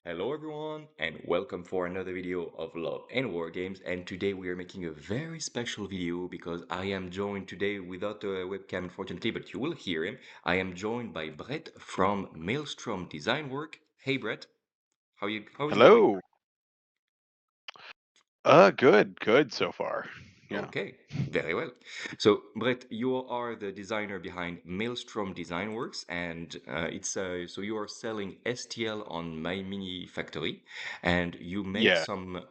Hello everyone and welcome for another video of Love and War Games, and today we are making a very special video because I am joined today without a webcam unfortunately, but you will hear him. I am joined by Brett from Maelstrom Designworks. Hey Brett, how's it going? Hello. Good so far. Yeah. Okay, very well. So, Brett, you are the designer behind Maelstrom Designworks, and so you are selling STL on My Mini Factory, and you make Yeah. some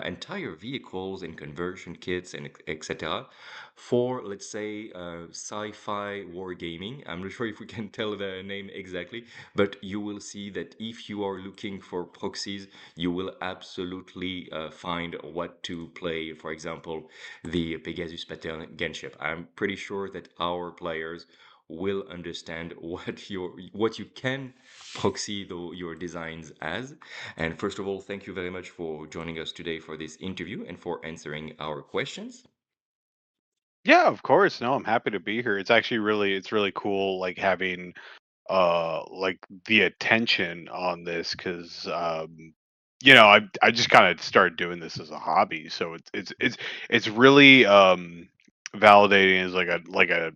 entire vehicles and conversion kits and etc. for, let's say, sci-fi wargaming. I'm not sure if we can tell the name exactly, but you will see that if you are looking for proxies, you will absolutely find what to play. For example, the Pegasus pattern gunship. I'm pretty sure that our players will understand what you can proxy your designs as. And first of all, thank you very much for joining us today for this interview and for answering our questions. Yeah, of course. No, I'm happy to be here. It's really cool like having like the attention on this cuz I just kind of started doing this as a hobby. So it's really validating as like a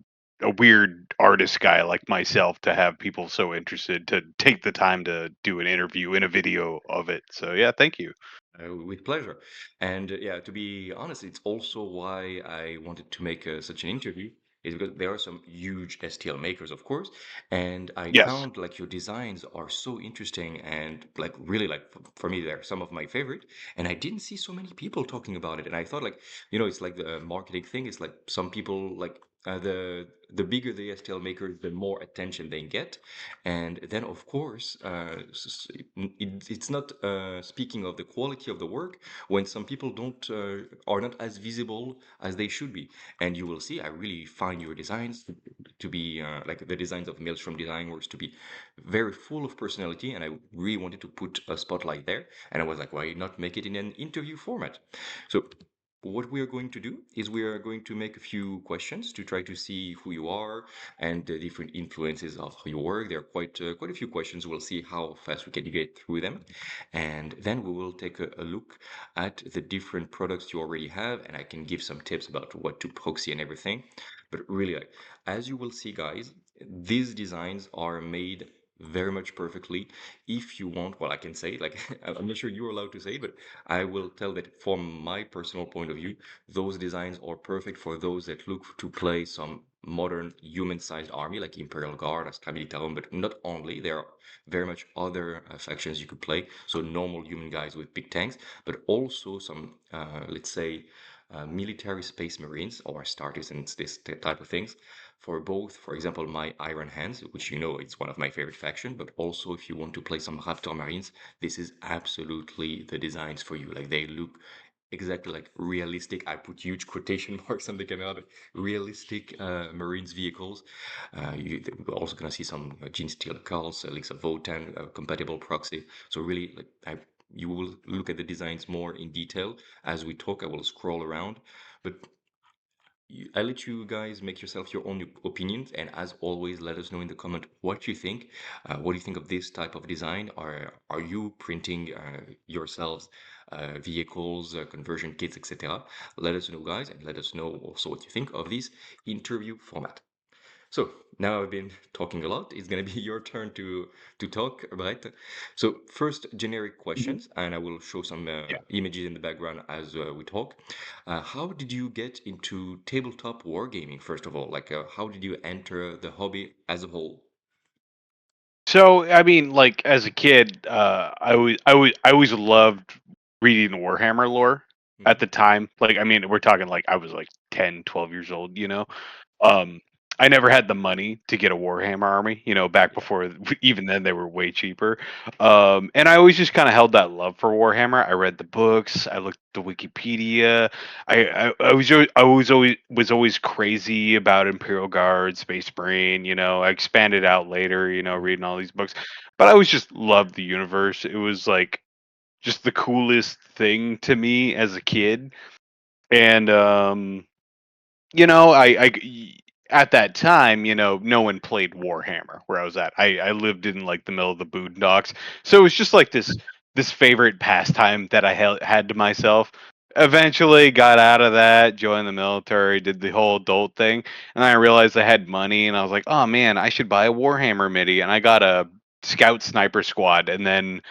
weird artist guy like myself to have people so interested to take the time to do an interview in a video of it. So yeah, thank you. With pleasure. And yeah, to be honest, it's also why I wanted to make such an interview, is because there are some huge STL makers, of course, and I Yes. found like your designs are so interesting and like really like for me they're some of my favorite, and I didn't see so many people talking about it, and I thought like it's like the marketing thing. It's like some people like the bigger the STL maker, the more attention they get, and then, of course, it's not speaking of the quality of the work when some people don't are not as visible as they should be. And you will see, I really find your designs to be like the designs of Maelstrom Designworks to be very full of personality, and I really wanted to put a spotlight there. And I was like, why not make it in an interview format? So what we are going to do is we are going to make a few questions to try to see who you are and the different influences of your work. There are quite a few questions. We'll see how fast we can get through them, and then we will take a look at the different products you already have, and I can give some tips about what to proxy and everything. But really, like, as you will see, guys, these designs are made very much perfectly. If you want, well, I can say, like, I'm not sure you're allowed to say, but I will tell that from my personal point of view, those designs are perfect for those that look to play some modern human-sized army like Imperial Guard, Astra Militarum, but not only. There are very much other factions you could play. So normal human guys with big tanks, but also some, let's say, military space marines or Astartes and this type of things. For both, for example, my Iron Hands, which it's one of my favorite faction, but also if you want to play some Raptor Marines, this is absolutely the designs for you. Like they look exactly like realistic. I put huge quotation marks on the camera, but realistic Marines vehicles. We're also gonna see some Gene Steel Cults, Elixir Votan, compatible proxy. So really, like you will look at the designs more in detail as we talk. I will scroll around, but I let you guys make yourself your own opinions, and as always, let us know in the comment what you think. What do you think of this type of design? Are you printing yourselves vehicles, conversion kits, etc.? Let us know, guys, and let us know also what you think of this interview format. So now I've been talking a lot. It's gonna be your turn to talk, right? So first, generic Mhm. questions, and I will show some Yeah. images in the background as we talk. How did you get into tabletop wargaming, first of all? Like, how did you enter the hobby as a whole? So I mean, like as a kid, I always loved reading the Warhammer lore at Mhm. the time. Like I mean, we're talking like I was like 10, 12 years old, Um, I never had the money to get a Warhammer army, back Yeah. before even then they were way cheaper. And I always just kind of held that love for Warhammer. I read the books, I looked at the Wikipedia. I was always crazy about Imperial Guard, Space Marine. I expanded out later, Mhm. reading all these books. But I always just loved the universe. It was like just the coolest thing to me as a kid. And at that time, no one played Warhammer where I was at. I lived in like the middle of the boondocks, so it was just like this this favorite pastime that I had to myself. Eventually got out of that, joined the military, did the whole adult thing, and I realized I had money, and I was like, "Oh man, I should buy a Warhammer MIDI," and I got a Scout Sniper Squad, and then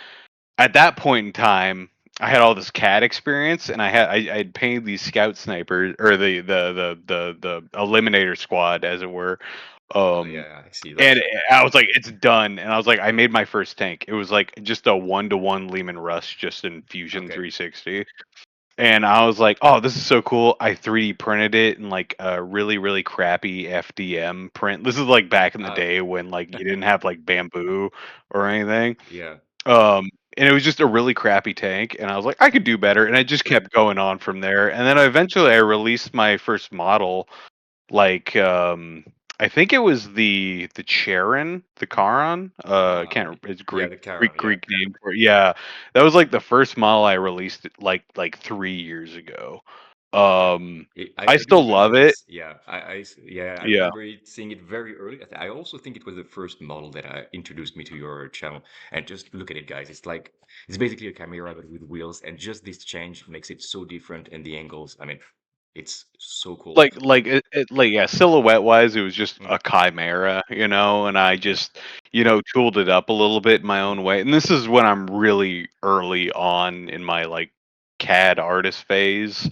at that point in time, I had all this CAD experience, and I'd painted these Scout Snipers or the Eliminator Squad, as it were, Oh um, yeah, I see and those. I was like, "It's done," and I was like, I made my first tank. It was like just a 1-to-1 Lehman Russ, just in Fusion Okay. 360, and I was like, "Oh, this is so cool." I 3D printed it in like a really, really crappy FDM print. This is like back in the Ah, day when like you didn't have like bamboo or anything. yeah. And it was just a really crappy tank, and I was like, I could do better, and I just kept going on from there. And then eventually, I released my first model, like I think it was the Charon, the Charon. Can't it's Yeah, Greek the Charon. Greek Yeah. Greek name for it. Yeah, that was like the first model I released like 3 years ago. Yeah. Um, I I do still remember love it. this. Yeah, yeah, I Yeah. remember seeing it very early. I also think it was the first model that introduced me to your channel. And just look at it, guys. It's like it's basically a chimera but with wheels, and just this change makes it so different, and the angles. I mean, it's so cool. Like yeah, silhouette wise, it was just Mm, a chimera, and I okay. just tooled it up a little bit in my Mm, own way. And this is when I'm really early on in my like CAD artist phase,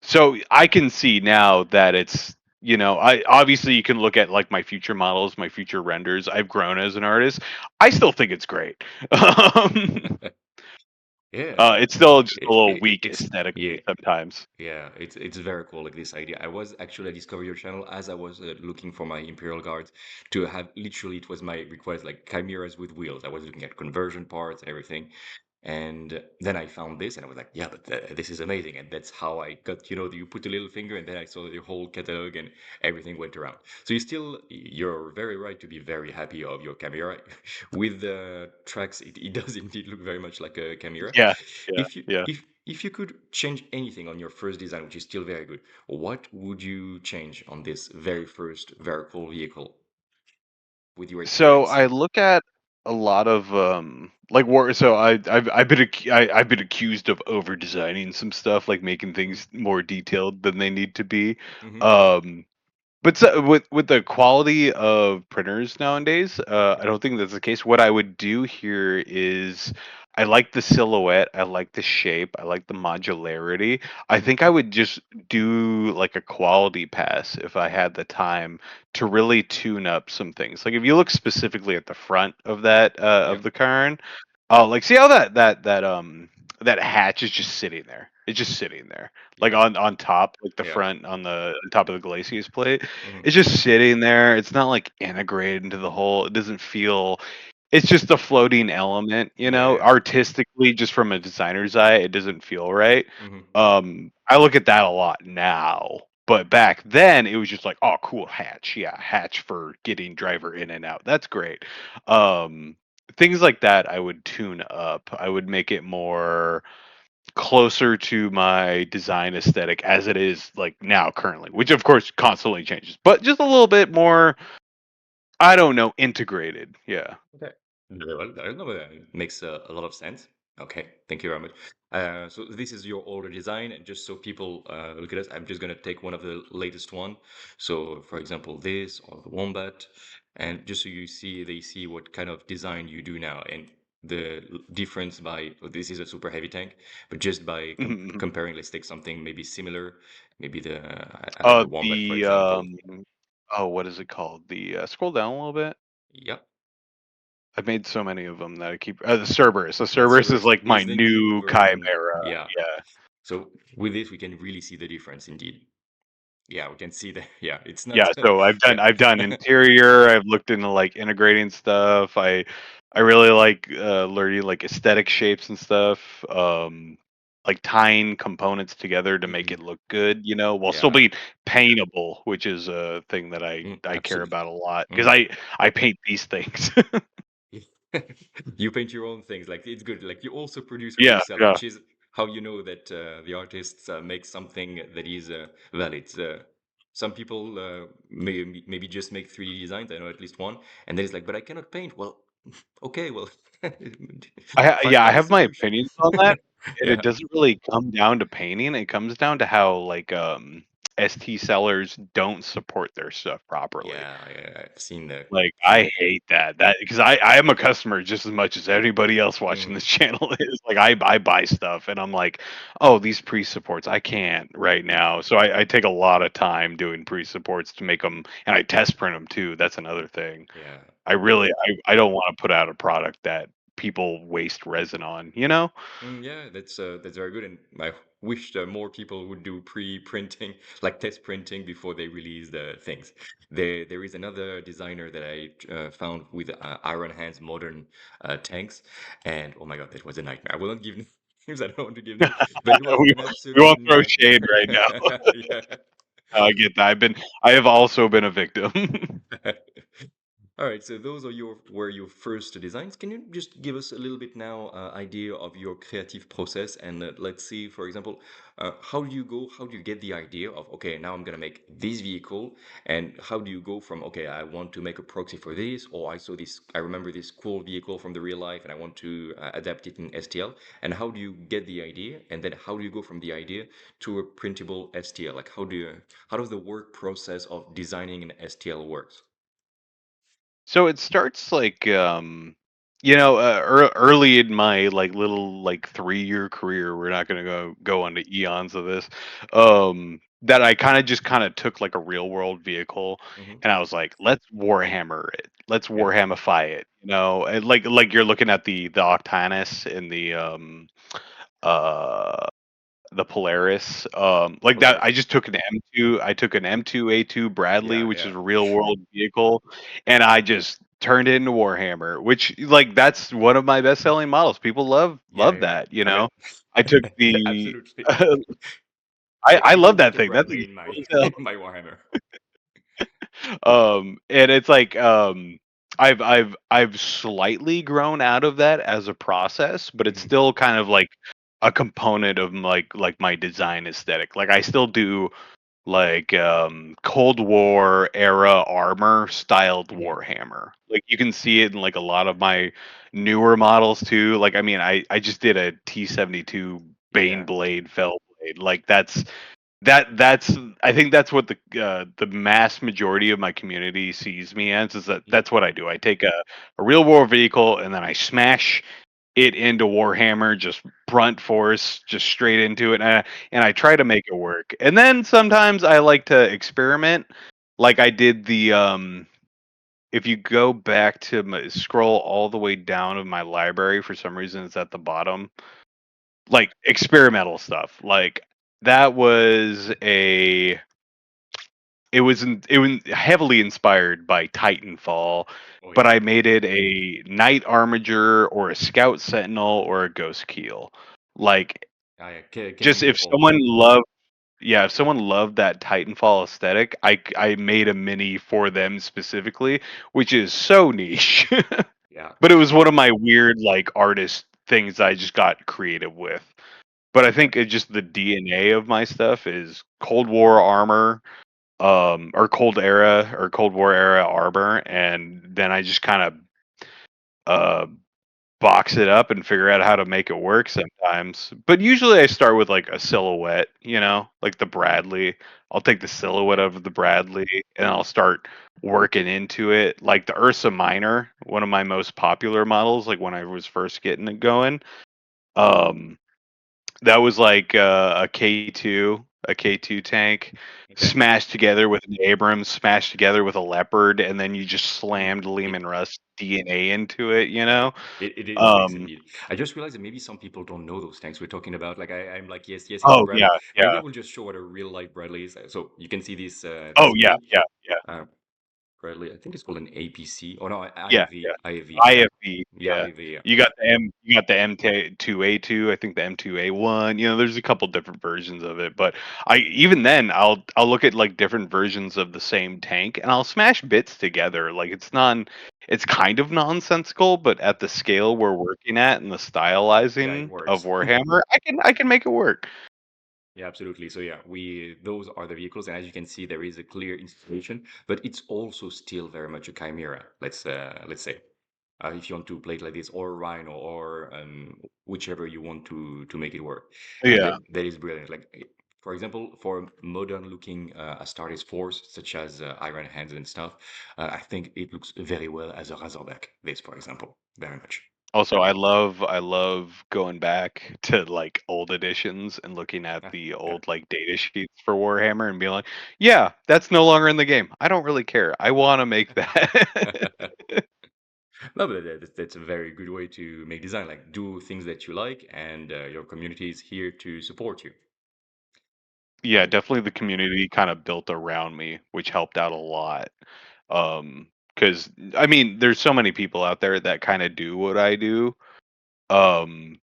so I can see now that it's I obviously you can look at like my future models, my future renders. I've grown as an artist. I still think it's great. um, yeah. it's still just a little weak It's yeah. aesthetically sometimes. Yeah, it's very cool, like this idea. I discovered your channel as I was looking for my Imperial Guards to have literally it was my request like chimeras with wheels. I was looking at conversion parts and everything, and then I found this and I was like, yeah, but this is amazing, and that's how I got you put a little finger and then I saw the whole catalog and everything went around. So you're very right to be very happy of your chimera. With the tracks, it does indeed look very much like a chimera. Yeah, yeah, If you yeah. if you could change anything on your first design, which is still very good, what would you change on this very first very cool vehicle with your So experience? I look at a lot of like war. So I've been accused of over designing some stuff, like making Mm-hmm. things more detailed than they need to be. Mm-hmm. Um, but so, with the quality of printers nowadays, I Mm-hmm. don't think that's the case. What I would do here is I like the silhouette, I like the shape, I like the modularity. I Mm-hmm. think I would just do like a quality pass if I had the time to really tune up some things. Like if you look specifically at the front of that of Yep. the Karn, oh, like see how that hatch is just sitting there. It's just sitting there, like Yeah. on top, like the Yeah. front on top of the Glacius plate. Mm-hmm. It's just sitting there. It's not like integrated into the whole. It doesn't feel. It's just a floating element, Yeah. artistically, just from a designer's eye, it doesn't feel right. Mm-hmm. I look at that a lot now, but back then it was just like, oh, cool hatch, yeah, hatch for getting driver in and out. That's great. Um, Things like that, I would tune up. I would make it more closer to my design aesthetic as it is like now currently, which of course constantly changes, but just a little bit more, I don't know, integrated. Yeah. Okay. Very well. I don't know, it makes a lot of sense. Okay, thank you very much. So this is your older design, and just so people look at us, I'm just gonna take one of the latest one. So, for example, this or the Wombat, and just so they see what kind of design you do now, and the difference by this is a super heavy tank, but just by Mhm. comparing, let's take something maybe similar, maybe I don't know, the Wombat, for The example. oh, what is it called? The scroll down a little bit. Yep, I've made so many of them that I keep the Cerberus. The the Cerberus is Cerberus like my with the new new version. chimera. Yeah. Yeah. So with this, we can really see the difference indeed. Yeah, we can see that. Yeah, it's not. Yeah, so Yeah. I've done interior, I've looked into like integrating stuff. I really like learning like aesthetic shapes and stuff. Like tying components together to make Hmm. it look good, while still Yeah. being paintable, which is a thing that I care Absolutely. about a lot because Hmm. I paint these things. You paint your own things. Like it's good. Like you also produce for Yeah, yourself, yeah. which is how you know that the artists make something that is valid. Some people maybe just make 3D designs. I know at least one, and then it's like, but I cannot paint. Well, Okay, well, Yeah, I find a have my solution. opinions on that, and it Yeah. doesn't really come down to painting, it comes down to how, like, ST sellers don't support their stuff properly. Yeah, I've seen the Like, few. I hate that because I am a customer just as much as anybody else watching Mhm. this channel is. Like, I buy stuff and I'm like, "Oh, these pre-supports, I can't right now." So I take a lot of time doing pre-supports to make them, and I test print them too, that's another thing. Yeah. I don't wanna put out a product that people waste resin on, you know? Yeah, that's very good, and I wish more people would do pre-printing, like test printing, before they release the things. There is another designer that I found with Iron Hands modern tanks, and oh my God, that was a nightmare. I will not give names. I don't want to give names, but it was We an we absolute won't throw nightmare. shade right now. Yeah. I get that. I have also been a victim. All right, so those are were your first designs. Can you just give us a little bit now idea of your creative process, and let's see, for example, how do you get the idea of, okay, now I'm gonna make this vehicle, and how do you go from, okay, I want to make a proxy for this, or I remember this cool vehicle from the real life, and I want to adapt it in STL, and how do you get the idea, and then how do you go from the idea to a printable STL? Like, how does the work process of designing an STL works? So it starts like early in my like little like 3-year career, we're not going to go on to eons of this. That I kind of took like a real world vehicle Hmm. and I was like, let's Warhammer it. Let's Yeah. Warhamify it, you know? And like you're looking at the Octanus and uh the Polaris, like that. Polaris. I just took an M2. I took an M2A2 Bradley, Yeah, which yeah. is a real world vehicle, and I just turned it into Warhammer. Which like that's one of my best selling models. People Yeah, love yeah. that. You I mean, know, I took the. absolutely. I I do love that like a thing. That thing's Bradley in my cool as hell. in my Warhammer. And it's like I've slightly grown out of that as a process, but it's Hmm. still kind of like a component of like my design aesthetic. Like I still do like Cold War era armor styled Hmm. Warhammer. Like you can see it in like a lot of my newer models too. Like I mean I just did a T-72 Bane Yeah. Blade Fell Blade. Like that's I think that's what the mass majority of my community sees me as is that Yeah. that's what I do. I take a real war vehicle and then I smash it into Warhammer, just brunt force, just straight into it, and I try to make it work. And then sometimes I like to experiment, like I did the if you go back to scroll all the way down of my library, for some reason it's at the bottom, like experimental stuff. Like that was a it was heavily inspired by Titanfall, Oh but yeah. I made it a Knight Armiger or a Scout Sentinel or a Ghost Keel. Like, Ah, yeah. just Killing it if all. someone loved, yeah, if someone loved that Titanfall aesthetic, I made a mini for them specifically, which is so niche. Yeah. But it was one of my weird like artist things I just got creative with. But I Yeah. think it just the DNA of my stuff is Cold War armor, or Cold War era armor, and then I just kind of uh box it up and figure out how to make it work sometimes. But usually I start with like a silhouette, you know, like the Bradley. I'll take the silhouette of the Bradley and I'll start working into it. Like the Ursa Minor, one of my most popular models, like when I was first getting it going. Um that was like a K2 tank Okay. smashed together with an Abrams, smashed together with a Leopard, and then you just Mm. slammed It Lehman Russ DNA into it, you Yeah, know? it is Um, indeed. I just realized that maybe some people don't know those tanks we're talking about. Like I'm like, yes, yes, it's a oh Bradley. yeah, Maybe I yeah. will just show what a real life Bradley is. So you can see Oh this yeah, mini. yeah, yeah. Uh, Bradley, I think it's called an APC. Oh no, Yeah, IAV, yeah. IAV. Yeah, IFB, yeah, yeah. IAV. Yeah. You got the M2A2, I think the M2A1. You know, there's a couple different versions of it, but I even then I'll look at like different versions of the same tank and I'll smash bits together. Like it's kind of nonsensical, but at the scale we're working at and the Yeah, it stylizing of works. Warhammer, I can make it work. Yeah, absolutely. So yeah, we those are the vehicles, and as you can see, there is a clear installation, but it's also still very much a chimera. Let's say. if you want to play it like this, or Rhino, or whichever you want to make it work. And Yeah. that is brilliant. Like, for example, for modern-looking Astartes force, such as Iron Hands and stuff, I think it looks very well as a Razorback. This, for example, very much. Also, I love going back to, like, old editions and looking at the Yeah. old, like, data sheets for Warhammer and being like, "Yeah, that's no longer in the game. I don't really care. I wanna make that." No, but that's a very good way to make design. Like, do things that you like, and your community is here to support you. Yeah, And definitely the community kinda built around me, which helped out a lot. Because I mean, there's so many people out there that kinda do what I do, um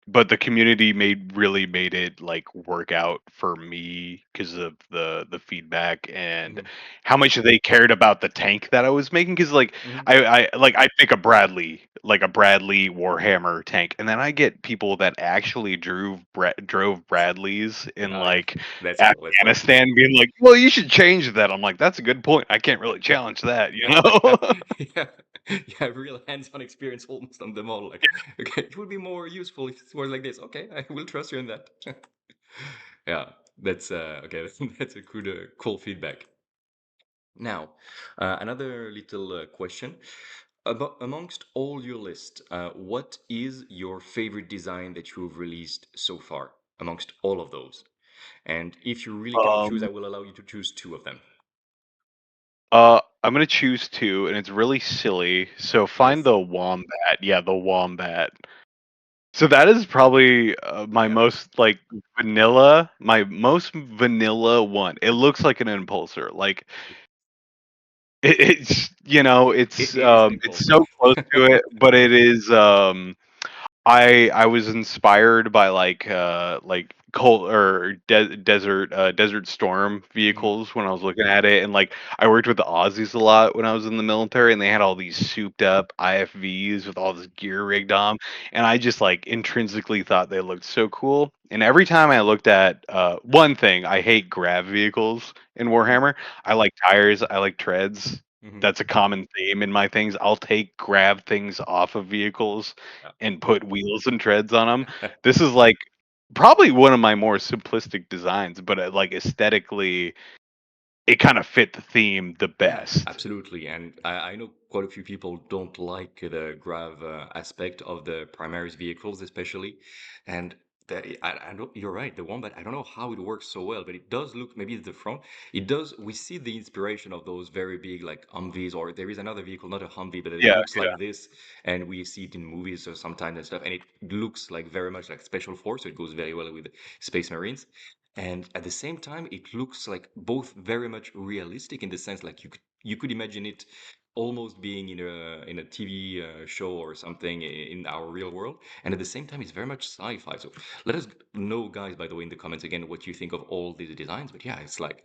but the community made it, like, work out for me because of the feedback and mhm, how much they cared about the tank that I was making. Because like, mhm. I'd make a Bradley, like a Bradley Warhammer tank, and then I get people that actually drove Bradleys in, Oh, yeah, like, that's cool. That's cool. Afghanistan being like, "Well, you should change that." I'm like, "That's a good point. I can't really challenge that," you know? Yeah, yeah, real hands-on experience almost on them all. Like, okay, it would be more useful if it was like this. Okay, I will trust you in that. Yeah, that's okay. That's a good, cool feedback. Now, another little question. Amongst all your list, what is your favorite design that you've released so far amongst all of those? And if you really cannot choose, Um I will allow you to choose two of them. I'm gonna choose 2, and it's really silly. So find Yes. the wombat. Yeah, the wombat. So that is probably Yeah. my most vanilla one. It looks like an impulsor. Like it's It is an it's impulsor. so close to it, but it is I was inspired by like cold or desert storm Mhm, vehicles when I was looking at it, and like I worked with the Aussies a lot when I was in the military, and they had all these souped up IFVs with all this gear rigged on, and I just like intrinsically thought they looked so cool. And every time I looked at one thing, I hate grav vehicles in mhm, Warhammer. I like tires, I like treads. mhm. That's a common theme in my things. I'll take grab things off of vehicles and put wheels and treads on them. Yeah. This is like probably one of my more simplistic designs, but like aesthetically, it kind of fit the theme the Yeah, best. absolutely. And I know quite a few people don't like the grav aspect of the Primaris vehicles, especially. And that, I don't, you're right, the one, but I don't know how it works so well, but it does look, maybe at the front, it does, we see the inspiration of those very big, like Humvees, or there is another vehicle, not a Humvee, but it Yeah, looks yeah, like this, and we see it in movies or sometimes and stuff, and it looks like very much like Special Force, so it goes very well with Space Marines. And at the same time, it looks like both very much realistic in the sense like you could imagine it almost being in a TV show or something in our real world, and at the same time, it's very much sci-fi. So let us know, guys, by the way, in the comments again, what you think of all these designs. But yeah, it's like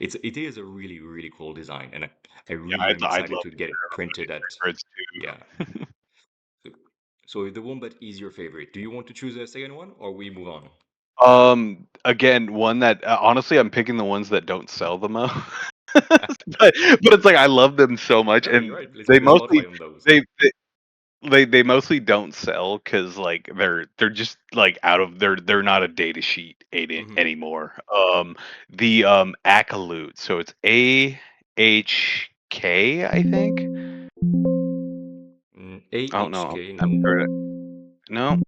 it is a really really cool design, and I yeah. really am I'd excited love to to get share it one of printed at my favorites yeah. too. So, so if the Wombat is your favorite, do you want to choose a second one, or we move on? Again, one that honestly, I'm picking the ones that don't sell the most. But it's like I love them so much, No, you're and right. Let's they put a mostly spotlight on those. they they mostly don't sell because like they're just like out of they're not a data sheet Hmm. anymore. The Acolyte, so it's AHK, I think. I don't know. AHK, I'm no. sure. No,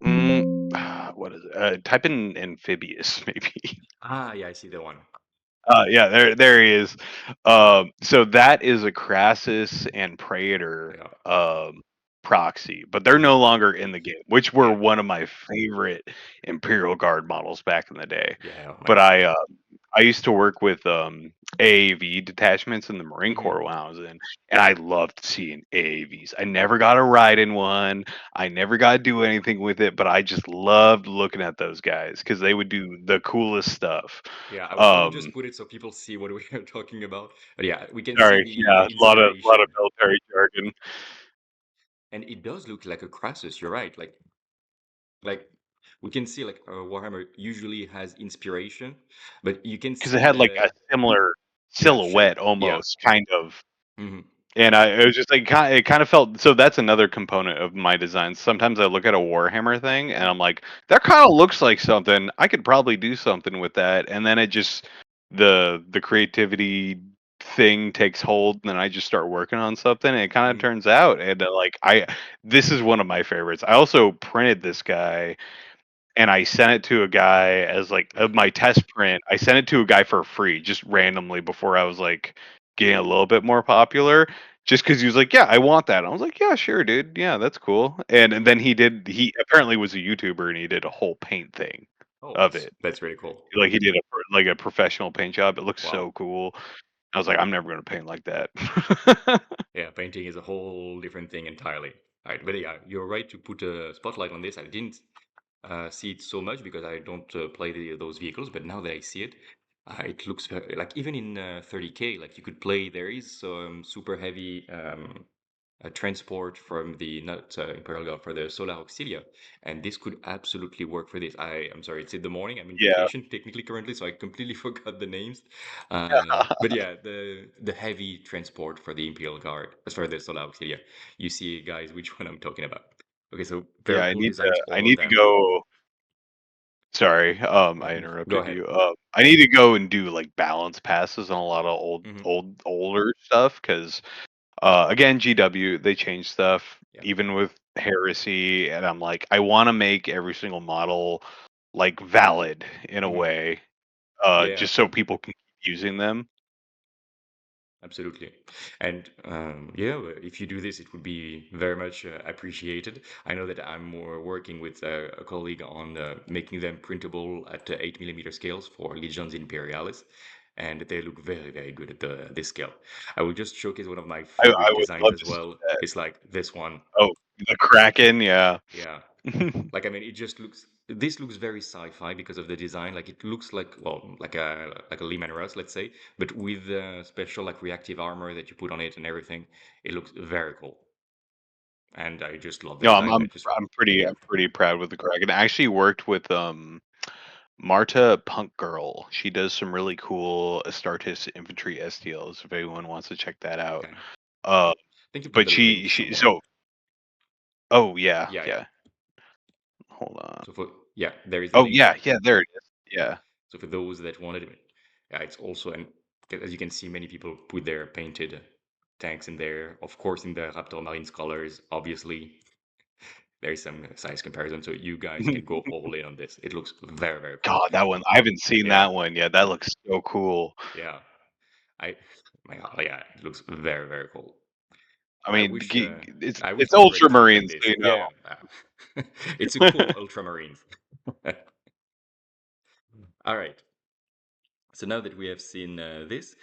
what is it? Type in amphibious maybe. Ah, yeah, I see the one. Yeah, there he is. So that is a Crassus and Praetor Yeah. proxy, but they're Hmm. no longer in the game, which were Yeah. one of my favorite Imperial Guard models back in the day. Yeah. Oh my But God. I used to work with AAV detachments in the Marine Hmm. Corps when I was in, and I loved seeing AAVs. I never got to ride in one. I never got to do anything with it, but I just loved looking at those guys because they would do the coolest stuff. Yeah, I will just Um, put it so people see what we are talking about. But yeah, we can see Sorry, the yeah, a lot of inspiration. military jargon And it does look like a Crassus, you're right. Like we can see like Warhammer usually has inspiration, but you can because it see had like the a similar yeah shape. silhouette Yeah. almost, kind of. Hmm. And it was just like it kind of felt so that's another component of my design. Sometimes I look at a Warhammer thing and Mm, I'm like, that kind of looks like something. I could probably do something with that. And then it just the creativity thing takes hold and then I just start working on something and it kind of mm, turns out and like I this is one of my favorites. I also printed this guy and I sent it to a guy as like of my test print. I sent it to a guy for free, just randomly before I was like getting a little bit more popular. Just because he was like, "Yeah, I want that." I was like, "Yeah, sure, dude. Yeah, that's cool." And then he did. He apparently was a YouTuber, and he did a whole paint thing oh, of it. that's really cool. Like he did like a professional paint job. It looks Wow. so cool. I was like, "I'm never gonna paint like that." Yeah, painting is a whole different thing entirely. All right, but yeah, you're right to put a spotlight on this. I didn't see it so much because I don't play those vehicles, but now that I see it, it looks like even in 30K, like you could play. There is some super heavy transport from the not Imperial Guard for the Solar Auxilia, and this could absolutely work for this. I'm sorry, it's in the morning. I'm in Yeah. vacation technically currently, so I completely forgot the names. But yeah, the heavy transport for the Imperial Guard, as far as the Solar Auxilia, you see, guys, which one I'm talking about. Okay, so very Yeah, cool designs, I all of need to them. go. Sorry, Yeah, I go interrupted ahead. you. I need to go and do like balance passes on a lot of Hmm. older stuff because again, GW they change stuff Yeah. even with Heresy, and I'm like, I want to make every single model like valid in a Hmm. way, Yeah, just so people can keep using them. absolutely. And yeah, if you do this, it would be very much appreciated. I know that I'm more working with a colleague on making them printable at 8 millimeter scales for Legions Imperialis, and they look very, very good at this scale. I will just showcase one of my I favorite would designs love as to see well. that. It's like this one. Oh, the Kraken, yeah. Yeah. Like, I mean, it just looks, this looks very sci-fi because of the design. Like, it looks like, well, like a Lehman Russ, let's say, but with special, like, reactive armor that you put on it and everything. It looks very cool. And I just love the No, style. I just, I'm pretty proud with the Kraken. I actually worked with Marta Punk Girl. She does some really cool Astartes infantry STLs. If anyone wants to check that out. okay. Uh, I think you put but the link she somewhere. so oh yeah, Yeah, yeah. yeah. Hold on. So for, yeah, there is the Oh link. yeah, yeah. There it is. Yeah. So for those that wanted it, yeah, it's also, and as you can see, many people put their painted tanks in there. Of course, in the Raptor Marines colors, obviously. There is some size comparison, so you guys can go all in on this. It looks very, very cool. God, that one I haven't seen Yeah, that one yet. That looks so cool. yeah. I, my God, yeah, it looks very, very cool. I I mean, wish, I wish it's we were ready for things like Ultramarines, so this. you Yeah, it's a know. cool Ultramarines. All right. So now that we have seen this,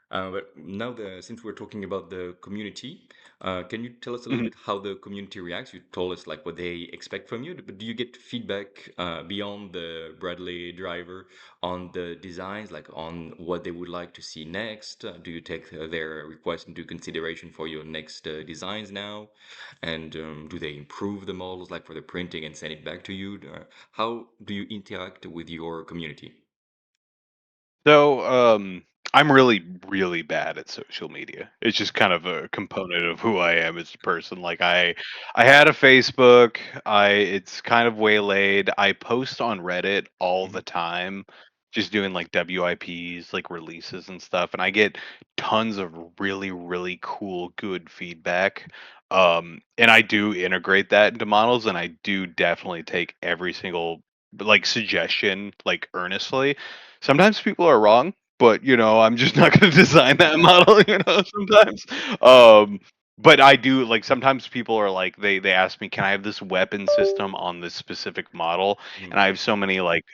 but now since we're talking about the community, can you tell us a little Mhm. bit how the community reacts? You told us like what they expect from you, but do you get feedback beyond the Bradley driver on the designs, like on what they would like to see next? Do you take their request into consideration for your next designs now? And do they improve the models like for the printing and send it back to you? How do you interact with your community? So, I'm really, really bad at social media. It's just kind of a component of who I am as a person. Like I had a Facebook. It's kind of waylaid. I post on Reddit all Hmm. the time, just doing like WIPs, like releases and stuff, and I get tons of really, really cool, good feedback. And I do integrate that into models, and I do definitely take every single like suggestion like earnestly. Sometimes people are wrong, but I'm just not going to design that model. Sometimes. Um, but I do like sometimes people are like they ask me, can I have this weapon system on this specific model? And Hmm. I have so many like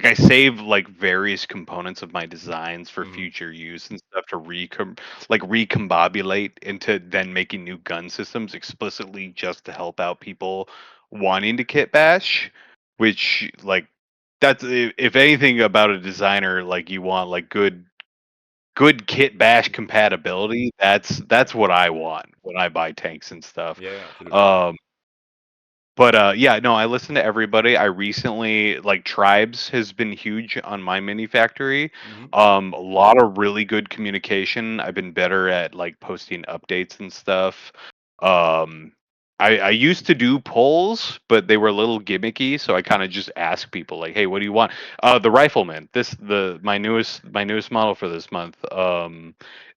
I save like various components of my designs for Hmm. future use and stuff to recombobulate into then making new gun systems explicitly just to help out people wanting to kit bash, which like that's if anything about a designer like you want like good kit bash compatibility. That's Yeah, what I want when I buy tanks and stuff. yeah, absolutely. Um But yeah, no, I listen to everybody. I recently like Tribes has been huge on my mini factory. Hmm. A lot of really good communication. I've been better at like posting updates and stuff. Um I used to do polls, but they were a little gimmicky, so I kind of just ask people like, "Hey, what do you want?" The rifleman. This the my newest model for this month.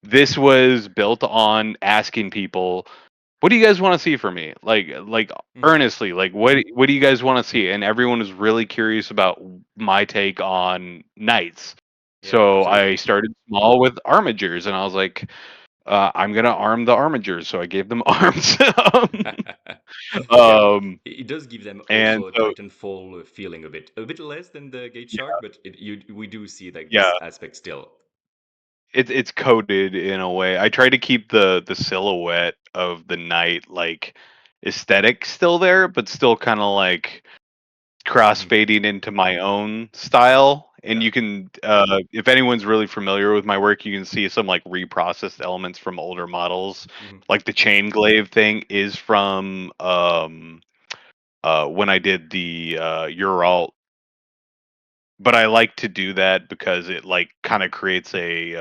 This was built on asking people, what do you guys want to see from me? Like Hmm. earnestly, like what do you guys want to see? And everyone was really curious about my take on knights. Yeah, So I absolutely. started small with armigers, and I was like, I'm gonna arm the armigers. So I gave them arms. Yeah, um, it does give them and also a so Titanfall feeling a bit less than the Gate Shark, yeah, but we do see like yeah, this aspect still. it's coded in a way. I try to keep the silhouette of the knight like aesthetic still there, but still kind of like Hmm. crossfading into my own style. And Yeah. you can, if anyone's really familiar with my work, you can see some like reprocessed elements from older models. Hmm. Like the chain glaive thing is from when I did the Uralt. But I like to do that because it like kind of creates a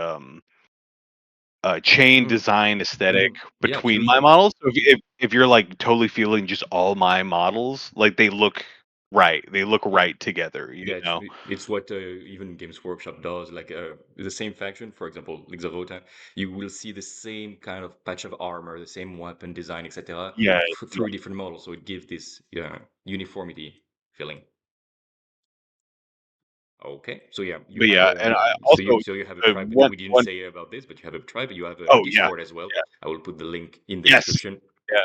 chain Hmm. design Hmm. aesthetic Yeah, between my absolutely. models. So if you're like totally feeling just all my models, like they look right, they look Yeah. right together. Yeah, You know. it's what even Games Workshop does. Like the same faction, for example, Leagues of Votan, you will see the same kind of patch of armor, the same weapon design, etc., Yeah, yeah. through different models. So it gives this uniformity feeling. Okay, so yeah, you But have yeah, a and I so also you have a tribe. one We didn't one say about this, but you have a tribe. You have a oh yeah, Discord as well. yeah. I will put the link in the Yes. description, Yeah.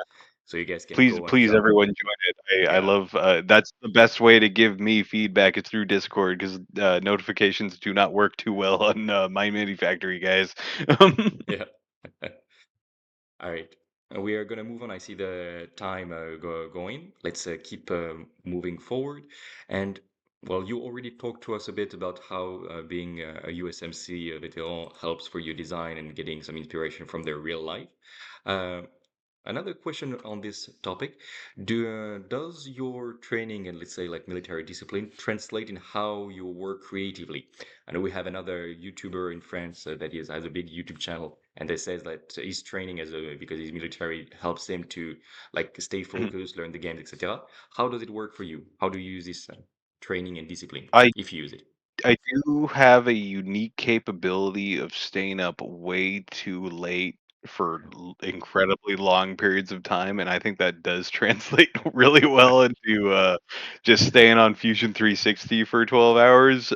so you guys can Please go and please talk. everyone join it. I Yeah, love that's the best way to give me feedback is through Discord because notifications do not work too well on my mini factory guys. yeah. All right. We are going to move on. I see the time going. Let's keep moving forward. And well, you already talked to us a bit about how being a USMC veteran helps for your design and getting some inspiration from their real life. Uh, Another question on this topic, does your training and let's say like military discipline translate in how you work creatively? I know we have another YouTuber in France has a big YouTube channel, and they says that his training as a because his military helps him to like stay focused, learn the games, etc. How does it work for you? How do you use this training and discipline I if you use it? I do have a unique capability of staying up way too late for incredibly long periods of time, and I think that does translate really well into just staying on Fusion 360 for 12 hours.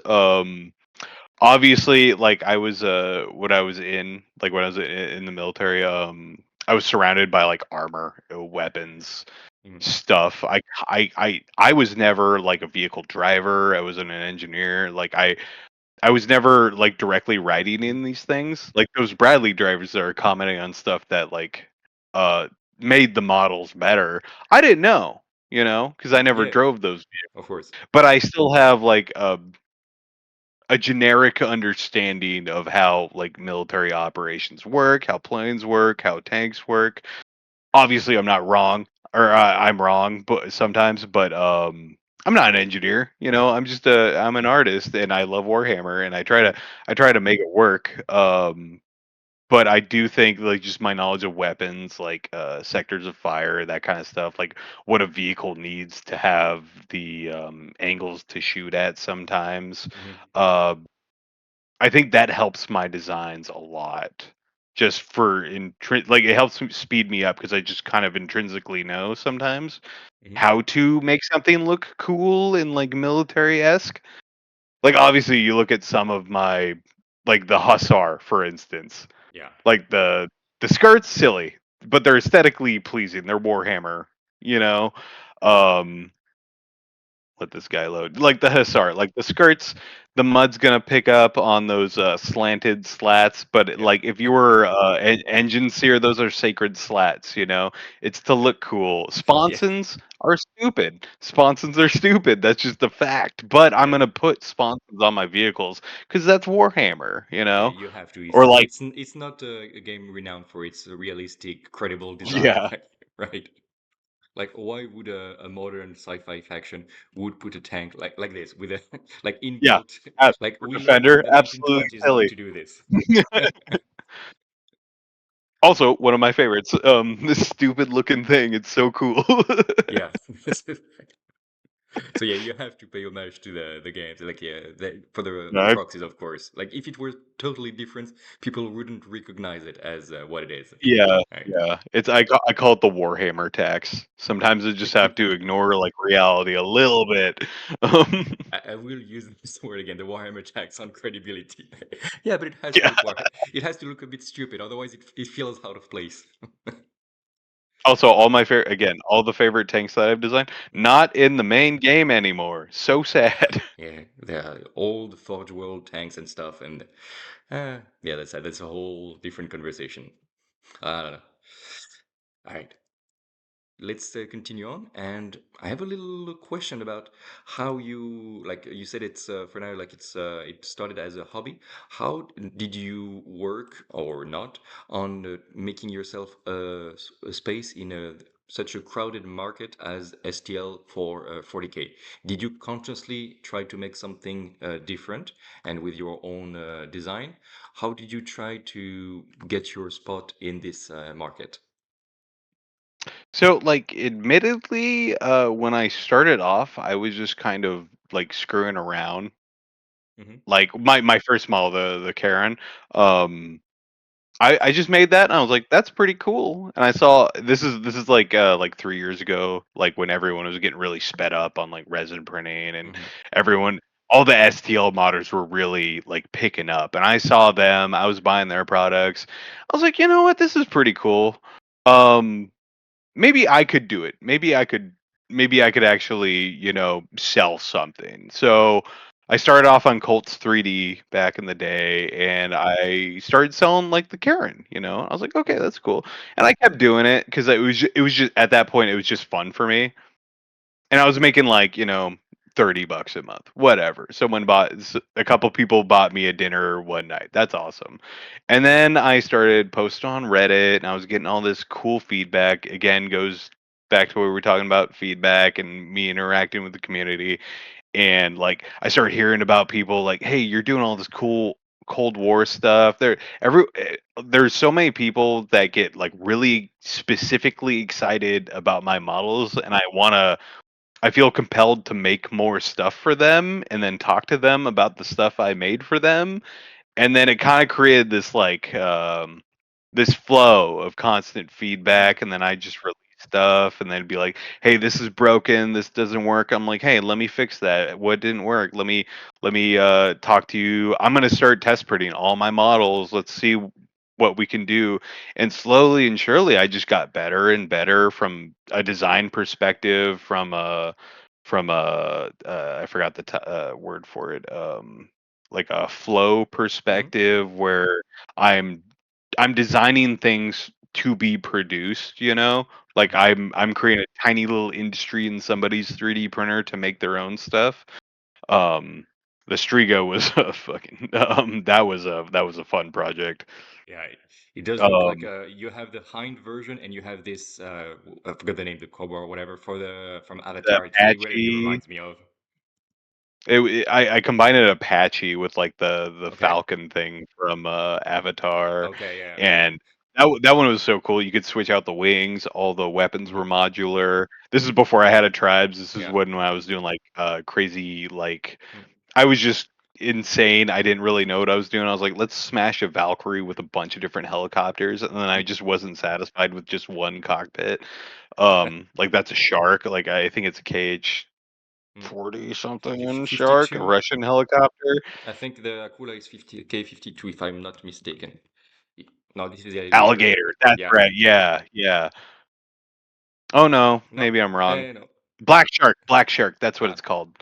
Obviously, like I was when I was in like when I was in the military, I was surrounded by like armor, weapons, Mhm. stuff. I was never like a vehicle driver. I wasn't an engineer. Like I was never like directly riding in these things. Like those Bradley drivers that are commenting on stuff that like uh made the models better. I didn't know, because I never Yeah, drove those of vehicles. course. But I still have like a generic understanding of how like military operations work, how planes work, how tanks work. Obviously, I'm not wrong, or I'm wrong, but sometimes, but I'm not an engineer. I'm an artist, and I love Warhammer, and I try to make it work. But I do think like just my knowledge of weapons, like sectors of fire, that kind of stuff, like what a vehicle needs to have the angles to shoot at sometimes. Hmm. Uh, I think that helps my designs a lot. Just for like it helps speed me up because I just kind of intrinsically know sometimes Hmm. how to make something look cool and like military esque. Like obviously, you look at some of my like the Hussar, for instance. Yeah. Like the skirts, silly, but they're aesthetically pleasing. They're Warhammer, you know. Um, let this guy load. Like the Hussar, like the skirts, the mud's gonna pick up on those slanted slats. But Yeah. like if you were engine sear, those are sacred slats. It's to look cool. Yeah. Sponsons are stupid. Sponsons are stupid. That's just a fact. But I'm Yeah. gonna put sponsons on my vehicles because that's Warhammer. Yeah, you have to. Or like It's not a game renowned for its realistic, credible design, yeah. right? Right. Like, why would a modern sci-fi faction would put a tank like this with a like in Yeah, quote as like for we learned Defender, in the absolutely 1920s not silly. to do this. Also, one of my favorites, this stupid looking thing, it's so cool. Yeah. So yeah, you have to pay homage to the games, like yeah, for the No, proxies, of course. Like if it were totally different, people wouldn't recognize it as what it is. yeah, Right? yeah. I call it the Warhammer tax. Sometimes I just have to ignore, like, reality a little bit. Um, I will use this word again, the Warhammer tax on credibility. Yeah, but it has to yeah. look it has to look a bit stupid, otherwise it feels out of place. Also, all the favorite tanks that I've designed, Mm. not in the main game anymore. So sad. Yeah, the old Forge World tanks and stuff, and yeah, that's a whole different conversation. I don't know. All right, let's continue on. And I have a little question about how you, like you said, it's for now, like it started as a hobby. How did you work or not on making yourself a space in such a crowded market as STL for 40K? Did you consciously try to make something different and with your own design? How did you try to get your spot in this market? So, like, admittedly, when I started off, I was just kind of like screwing around. Hmm. Like my first model, the Karen, um, I just made that and I was like, that's pretty cool. And I saw this is like 3 years ago, like when everyone was getting really sped up on like resin printing and Hmm. everyone all the STL modders were really like picking up. And I saw them, I was buying their products. I was like, you know what, this is pretty cool. Um maybe I could do it. Maybe I could actually, sell something. So I started off on Colts 3D back in the day and I started selling like the Karen, I was like, okay, Hmm. that's cool. And I kept doing it because it was just at that point it was just fun for me. And I was making like, $30 a month, whatever. A couple people bought me a dinner one night. That's awesome. And then I started posting on Reddit and I was getting all this cool feedback. Again, goes back to what we were talking about feedback and me interacting with the community. And like I started hearing about people like, hey, you're doing all this cool Cold War stuff. There's so many people that get like really specifically excited about my models and I feel compelled to make more stuff for them and then talk to them about the stuff I made for them. And then it kind of created this flow of constant Hmm. feedback. And then I just release stuff and then it'd be like, hey, this is broken, this doesn't work. I'm like, hey, let me fix that. What didn't work? Let me talk to you. I'm gonna start test printing all my models. Let's see what we can do. And slowly and surely I just got better and better from a design perspective, from a I forgot the word for it, like a flow Hmm. perspective where I'm I'm designing things to be produced, like Hmm. I'm creating a tiny little industry in somebody's 3D printer to make their own stuff. Um, the Strigo was a fucking that was a fun project. Yeah, it does look like Um, you have the Hind version and you have this I forgot the name, the Cobra or whatever for the from the Avatar. It's really what it Apache. reminds me of. I combined an Apache with like the Okay. Falcon thing from Avatar, Okay, yeah. and that one was so cool. You could switch out the wings. All the weapons Hmm. were modular. This is before I had a tribes. This is Yeah. when I was doing like crazy like Mm. I was just insane. I didn't really know what I was doing. I was like, let's smash a Valkyrie with a bunch of different helicopters, and then I just wasn't satisfied with just one cockpit. Like that's a shark. Like I think it's a KH Mm. 40 something shark, a 52. Russian helicopter. I think the Akula is 50 K52 if I'm not mistaken. No, this is the other one. Alligator. That's Yeah. right. Yeah, yeah. Oh no, No. maybe I'm wrong. No. Black shark. Black shark. That's what Ah, it's called.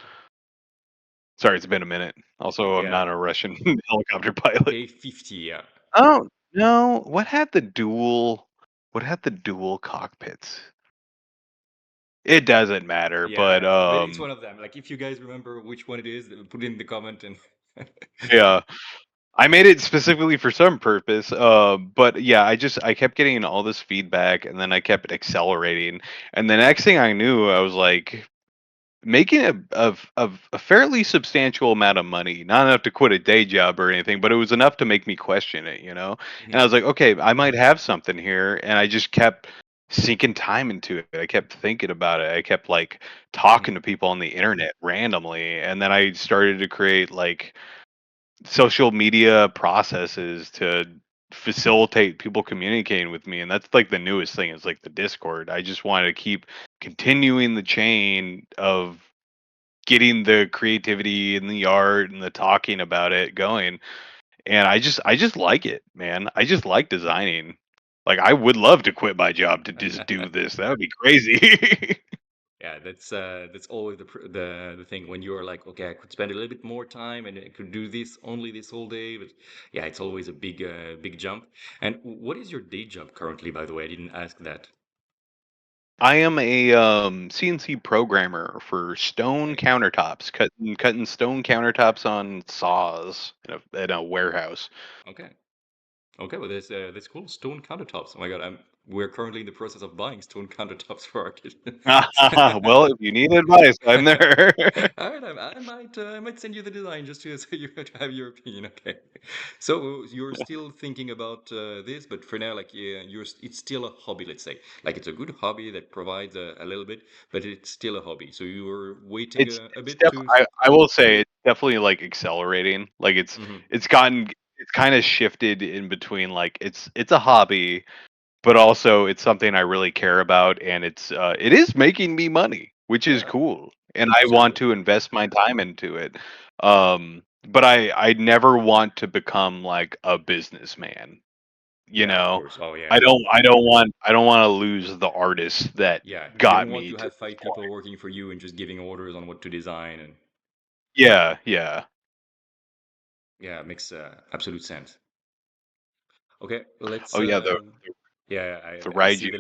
Sorry, it's been a minute. Also, I'm yeah. not a Russian helicopter pilot. K50, yeah. Oh no, what had the dual cockpits? It doesn't matter, but Yeah, but it's one of them. Like if you guys remember which one it is, put it in the comment and yeah. I made it specifically for some purpose, but yeah, I kept getting all this feedback, and then I kept accelerating, and the next thing I knew, I was like making a fairly substantial amount of money, not enough to quit a day job or anything, but it was enough to make me question it, you know. And I Mhm, was like, okay, I might have something here, and I just kept sinking time into it. I kept thinking about it. I kept like mhm, talking to people on the internet randomly, and then I started to create like social media processes to facilitate people communicating with me, and that's like the newest thing is like the Discord. I just want to keep continuing the chain of getting the creativity and the art and the talking about it going, and I just like it, man. I just like designing. Like, I would love to quit my job to just do mhm. this. That would be crazy. Yeah, that's always the thing when you're like, okay, I could spend a little bit more time and I could do this only this whole day, but yeah, it's always a big jump. And what is your day job currently, by the way? I didn't ask that. I am a CNC programmer for stone Okay, countertops, cutting stone countertops on saws in a warehouse. okay, okay. Well, that's cool. Stone countertops. Oh my God, we're currently in the process of buying stone countertops for our kitchen. Well, if you need advice, I'm there. All right, I might send you the design just to so you to have your opinion. Okay, so you're still thinking about this, but for now, like yeah, it's still a hobby. Let's say, like it's a good hobby that provides a little bit, but it's still a hobby. So you were waiting a It's bit to. I will say it's definitely, like, accelerating, like, Mhm. it's gotten it's kinda shifted in between, like, it's a hobby, but also it's something I really care about, and it is making me money, which is Yeah, cool, and I want certainly. to invest my time into it, but I never want to become, like, a businessman, you Yeah, of know? course. Oh yeah, I don't wanna lose the artist that yeah. You got don't want me to to have this five people point. working for you and just giving orders on what to design, and Yeah, yeah. yeah, it makes absolute sense. Okay, let's Oh, yeah, yeah, the I see Raiju. the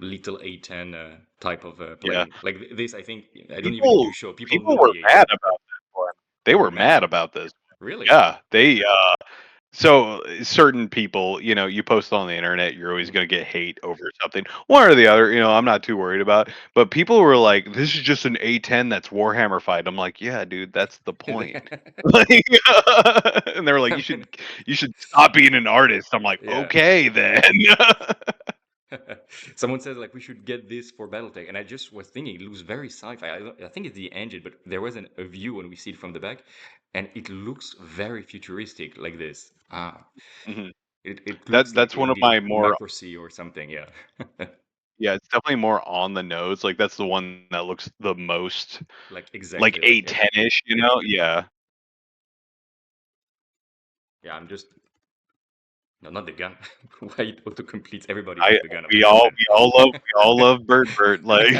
little A10 type of Yeah. plane. Like this, I think I don't even need to People show. People people know were the mad A10. about this one. They They were were mad. mad about this one. Really? Yeah, so certain people, you post on the internet, you're always Mhm. gonna get hate over something. One or the other, I'm not too worried about. But people were like, "This is just an A10 that's Warhammer fight." I'm like, "Yeah, dude, that's the point." Like, and they were like, "You should stop being an artist." I'm like, Yeah. "Okay, then." Someone says like we should get this for BattleTech, and I just was thinking it looks very sci-fi. I think it's the engine, but there was a view when we see it from the back, and it looks very futuristic like this. Ah, Mhm. it That looks like that's one of indeed my like more Macrocy or something. Yeah. Yeah, it's definitely more on the nose, like, that's the one that looks the most Like like exactly like yeah. 810-ish, you know? Yeah. Yeah, I'm just no, not the gun. Why autocomplete? Everybody I loves the gun, of we course, all and we all love we all love Bert, like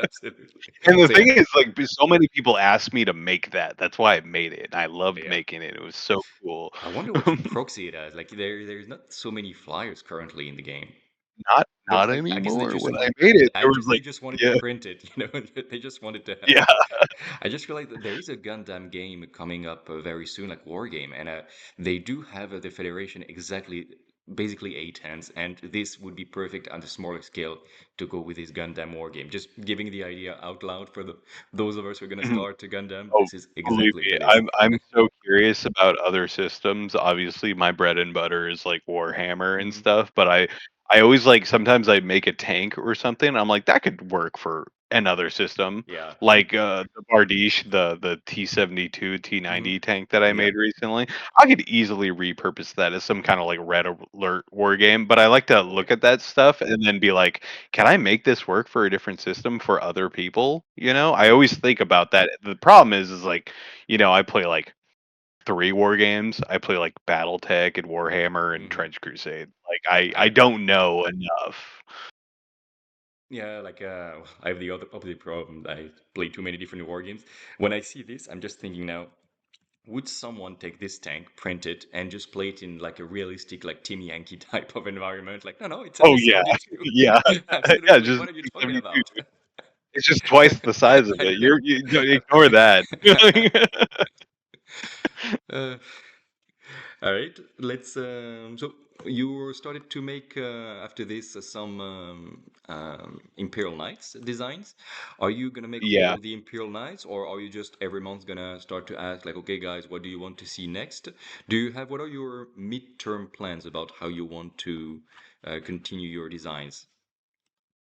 absolutely. and the So yeah, thing is, like, so many people asked me to make that, that's why I made it, and I loved yeah. making it, it was so cool. I wonder which proxy it has. Like there's not so many flyers currently in the game. Not But not I guess they anymore, just when I wanted made it, I there was, guess they like just wanted to yeah, print it, they just wanted to have yeah, it. I just realized that there is a Gundam game coming up very soon, like War Game, and they do have the Federation exactly, basically eight hands, and this would be perfect on the smaller scale to go with this Gundam War Game. Just giving the idea out loud for those of us who are gonna mhm. start a Gundam. Oh, This is believe exactly me, for this. I'm so curious about other systems. Obviously, my bread and butter is like Warhammer and Hmm. stuff, but I always like sometimes I make a tank or something. I'm like that could work for another system, Yeah. like the Bardiche, the T-72 Hmm. T-90 tank that I Yeah. made recently. I could easily repurpose that as some kind of like red alert war game. But I like to Okay. look at that stuff and then be like, can I make this work for a different system for other people? I Hmm. always think about that. The problem is like, I play like 3 war games. I play like BattleTech and Warhammer and Hmm. Trench Crusade. Like I I don't know enough. Yeah, like I have the other opposite problem. I play too many different war games. When I see this, I'm just thinking now, would someone take this tank, print it, and just play it in like a realistic, like Team Yankee type of environment? Like, no, no, it's a Oh yeah. T-72. Yeah. Yeah, Absolutely. just What are you talking T-72. about? It's just twice the size of it. You don't ignore that. uh, All right, let's. So you started to make after this some Imperial Knights designs. Are you gonna make all Yeah. of the Imperial Knights, or are you just every month gonna start to ask like, okay, guys, what do you want to see next? Do you have what are your midterm plans about how you want to continue your designs,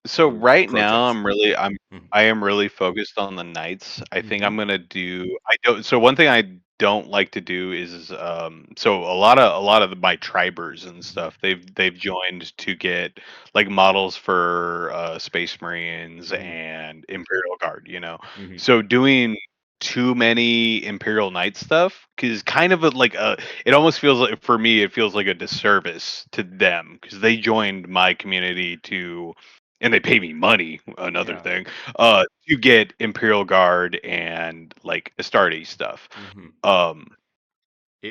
So your right now projects? Mm-hmm. I am really focused on the knights. I think Mm-hmm. I'm gonna do I don't so one thing I don't like to do is so a lot of my tribers and stuff they've joined to get like models for Space Marines Mm-hmm. and Imperial Guard, you know. Mm-hmm. So doing too many Imperial Knight stuff is kind of a like a it almost feels like for me it feels like a disservice to them because they joined my community to and they pay me money, another Yeah. thing, to get Imperial Guard and like Astartes stuff. Mm-hmm. Um,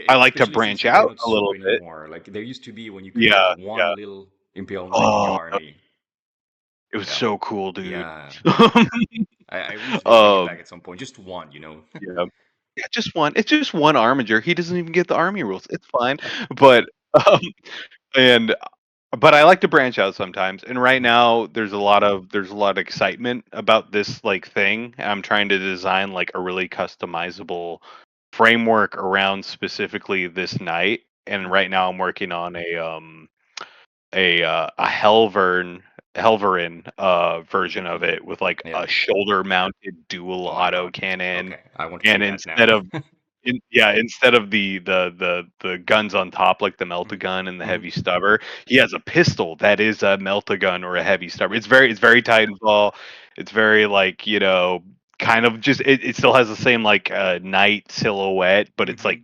I like to Especially since branch you out cannot a sew little bit. anymore. Like there used to be when you could get Yeah, one yeah. little Imperial Knight in your Oh, army. it was Yeah. so cool, dude. Yeah. I wish they bring it back um, at some point. Just one, you know? yeah, yeah, just one. It's just one armiger. He doesn't even get the army rules. It's fine, but um, and but I like to branch out sometimes. And right Mhm. now there's a lot of excitement about this like thing. I'm trying to design like a really customizable framework around specifically this night. And right now I'm working on a Helverin version of it with like Yeah. a shoulder mounted dual Oh my auto God. cannon. Okay. I want to see And that now. instead of the guns on top, like the melta Mhm. gun and the Mhm. heavy stubber, he has a pistol that is a melta gun or a heavy stubber. It's very Titanfall. It's very like kind of just it still has the same like knight silhouette, but it's like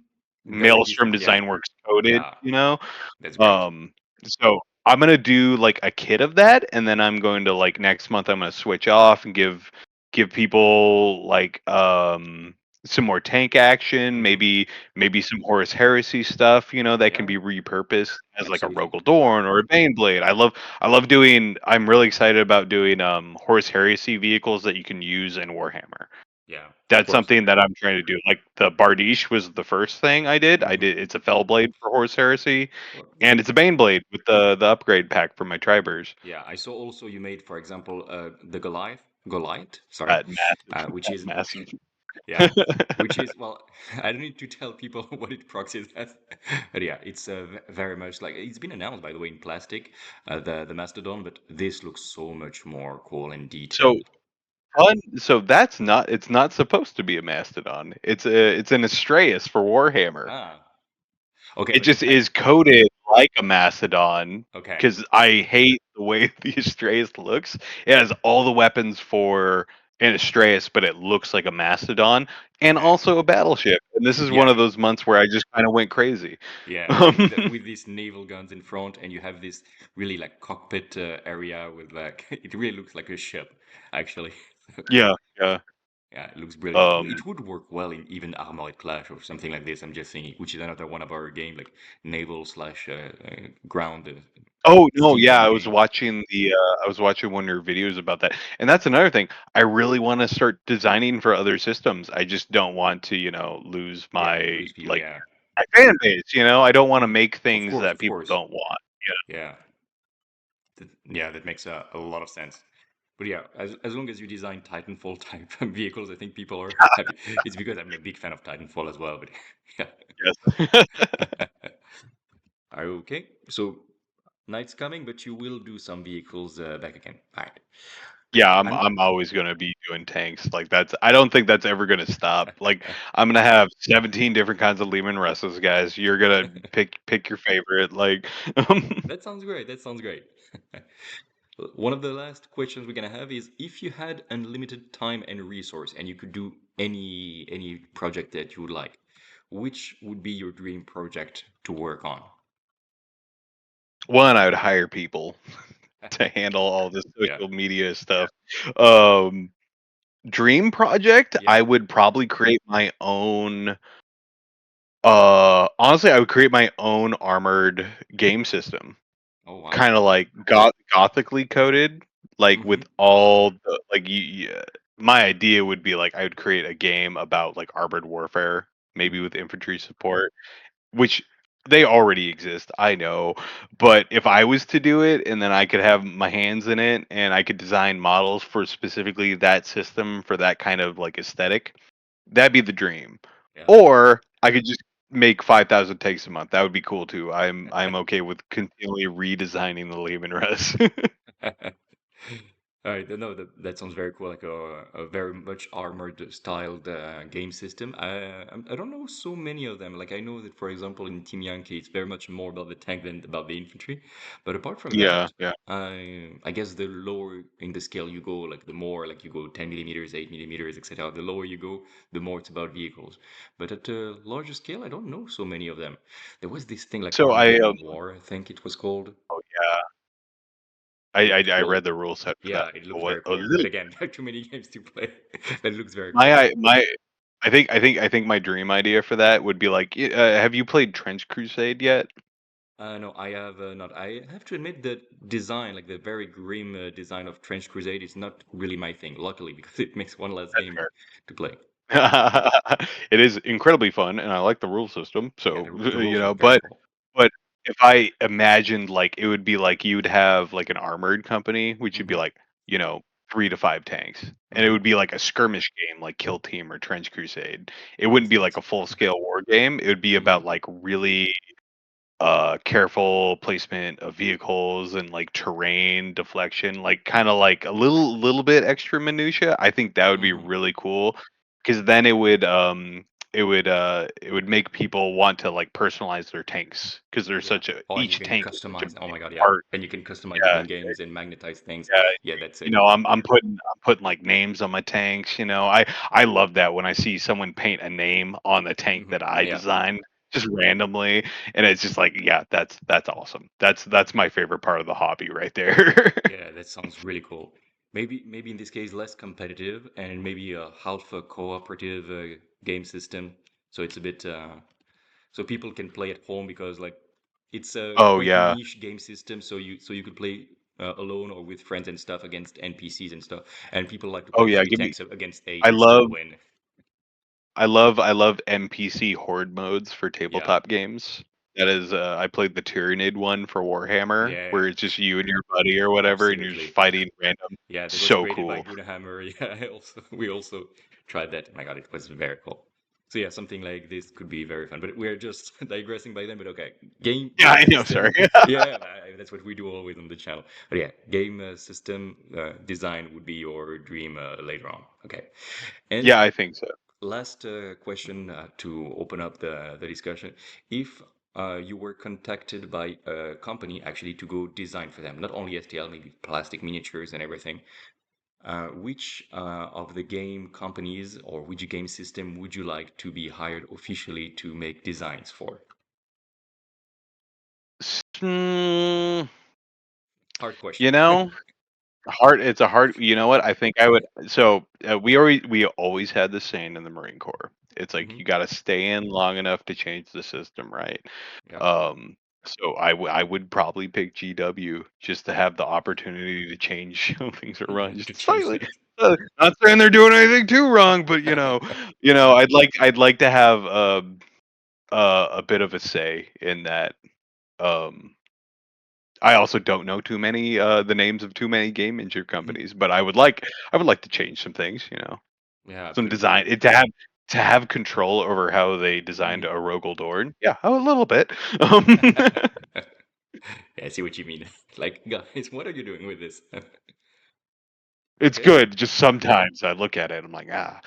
Mhm. Very Maelstrom different. Yeah. Designworks coded, Yeah. you know. That's great. Um, so I'm gonna do like a kit of that, and then I'm going to like next month I'm gonna switch off and give people like some more tank action, Mhm. maybe some Horus Heresy stuff, that can Yeah. be repurposed as like a Absolutely. Rogel Dorn or a Baneblade. I love doing. I'm really excited about doing Horus Heresy vehicles that you can use in Warhammer. Yeah. Of That's course. something that I'm trying to do. Like the Bardiche was the first thing I did. Mhm. It's a Fellblade for Horus Heresy, Well, and it's a Baneblade with the upgrade pack for my Tribers. yeah. I saw also you made, for example, the Goliath. Sorry, That massive, which that is massive. yeah, which is well, I don't need to tell people what it proxies as, but yeah, it's very much like it's been announced by the way in plastic, the Mastodon, but this looks so much more cool and So detailed. so that's not. It's not supposed to be a Mastodon. It's an Astraeus for Warhammer. Ah, okay, It but just it had is coded like a Mastodon okay, because I hate the way the Astraeus looks. It has all the weapons for an Astraeus, but it looks like a Mastodon and okay, also a battleship. And this is one yeah, of those months where I just kind of went crazy. yeah, Um, with these naval guns in front, and you have this really like cockpit area with like it really looks like a ship, actually. yeah, yeah. Yeah, it looks brilliant. Um, It would work well in even Armored Clash or something like this. I'm just thinking, which is another one of our game, like naval slash ground oh no, yeah, steampunk game. I was watching one of your videos about that. And that's another thing. I really want to start designing for other systems. I just don't want to, lose Yeah, my lose people. like Yeah, my fan base, I don't want to make of things course, that of people course. don't want. Yeah, yeah, that makes a lot of sense. But yeah, as long as you design Titanfall type vehicles, I think people are happy. It's because I'm a big fan of Titanfall as well. But Yes. yeah. Okay, so night's coming, but you will do some vehicles back again. All right. Yeah, And I'm always gonna be doing tanks. Like that's I don't think that's ever gonna stop. Like I'm gonna have 17 different kinds of Lehman Russes, guys. You're gonna pick your favorite. Like that sounds great. That sounds great. One of the last questions we're gonna have is if you had unlimited time and resource and you could do any project that you would like, which would be your dream project to work on? one, I would hire people to handle all this Yeah. social media stuff. Um Dream project, Yeah. I would probably create my own honestly, I would create my own armored game system. Oh wow. Kind of like gothically coded, like Mm-hmm. with all the like my idea would be like I would create a game about like armored warfare, maybe Mm-hmm. with infantry support, which they already exist, I know, but if I was to do it and then I could have my hands in it and I could design models for specifically that system for that kind of like aesthetic, that'd be the dream. Yeah. Or I could just make 5,000 takes a month. That would be cool too. I'm okay with continually redesigning the Lehman Russ. All right, no, that sounds very cool, like a very much armored styled game system. I don't know so many of them. Like I know that, for example, in Team Yankee, it's very much more about the tank than about the infantry. But apart from Yeah, that, yeah. I guess the lower in the scale you go, like the more like you go 10 millimeters, 8 millimeters, etc. The lower you go, the more it's about vehicles. But at a larger scale, I don't know so many of them. There was this thing like So I Armageddon War, I think it was called. oh yeah, It looked I cool. read the rule set for that. Yeah, it looked What very a cool. But little again, there are too many games to play. But it looks very my cool. my I think my dream idea for that would be like, have you played Trench Crusade yet? No, I have not. I have to admit that design, like the very grim design of Trench Crusade, is not really my thing. Luckily, because it makes one less That's game fair. to play. It is incredibly fun, and I like the rule system. Yeah, So the you rules are know, very cool. but if I imagined like it would be like you'd have like an armored company, which would be Hmm. like 3 to 5 tanks, and it Hmm. would be like a skirmish game, like Kill Team or Trench Crusade. It That wouldn't be like sounds. a full scale war game. It would be Hmm. about like really careful placement of vehicles and like terrain deflection, like kind of like a little bit extra minutia. I think that would be Hmm. really cool because then it would make people want to like personalize their tanks because there's Yeah. such a Oh, and you each can tank is such a customize. Oh big my God, yeah. part. And you can customize Yeah, between games and magnetize things. yeah, Yeah, that's you it. know, I'm putting like names on my tanks. I love that when I see someone paint a name on the tank Hmm. that I Yeah. designed just randomly, and it's just like, yeah, that's awesome. That's my favorite part of the hobby right there. Yeah, that sounds really cool. Maybe in this case less competitive and maybe a half a cooperative game system. So it's a bit so people can play at home because like it's a Oh quite yeah, niche game system. So you could play alone or with friends and stuff against NPCs and stuff. And people like to oh play yeah. three Give me. tanks against eight I and still love win. I love NPC horde modes for Yeah, tabletop games. That is, I played the Tyranid one for Warhammer, yeah, where it's just you and your buddy or whatever, and you're just absolutely. fighting random. Yeah, that was So created by cool. Hammer. Yeah, we also tried that. My God, it was very cool. So yeah, something like this could be very fun. But we're just digressing by then. But okay, Yeah, game I know. system. Sorry. Yeah, that's what we do always on the channel. But yeah, game system design would be your dream later on. Okay, and Yeah, I think so. last question to open up the discussion. If you were contacted by a company actually to go design for them, not only STL, maybe plastic miniatures and everything, which of the game companies or which game system would you like to be hired officially to make designs for? Mm, Hard question. you know, it's a hard. You know what? I think I would. So we always had the saying in the Marine Corps. It's like Hmm. you got to stay in long enough to change the system, right? Yeah, Um, so I would probably pick GW just to have the opportunity to change how things are run to just change slightly. things. Not saying they're doing anything too wrong, but I'd like to have a bit of a say in that. Um, I also don't know too many the names of too many game engine Mhm. companies, but I would like to change some things, Yeah, some absolutely. design to have control over how they designed Mhm. a Rogel Dorn. Yeah, a little bit. Yeah, I see what you mean. Like, guys, what are you doing with this? It's Okay. good. Just sometimes I look at it, I'm like, ah.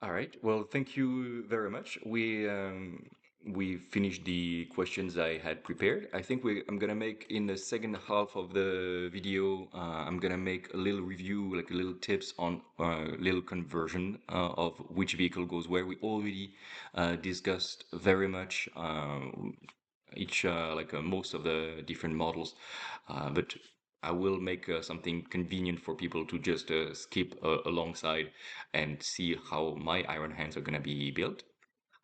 All right. Well, thank you very much. We finished the questions I had prepared. I think I'm gonna make in the second half of the video. I'm gonna make a little review, like a little tips on little conversion of which vehicle goes where. We already discussed very much each like most of the different models, but I will make something convenient for people to just skip alongside and see how my iron hands are going to be built.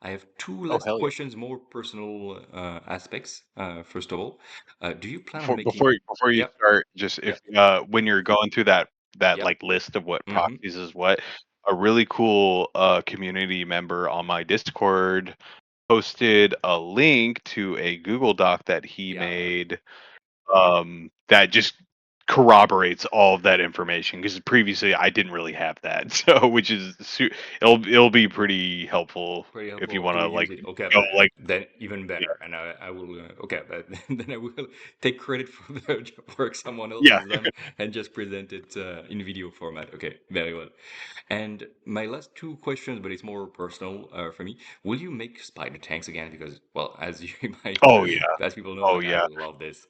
I have two Oh last hell yeah. questions, more personal aspects. First of all, do you plan on making? Before you Yep, start, just if yep, when you're going through that yep. like list of what Mm-hmm. proxies is what, a really cool community member on my Discord posted a link to a Google Doc that he Yeah, made, that just corroborates all of that information because previously I didn't really have that. So, which is it'll be pretty helpful pretty if you helpful want to to use like it. Okay, go but like then even yeah better. And I will, okay, but then I will take credit for the work someone else yeah has done and just present it in video format. Okay, very well. And my last two questions, but it's more personal for me. Will you make spider tanks again? Because, well, as you might, oh yeah as people know, oh like I yeah love this.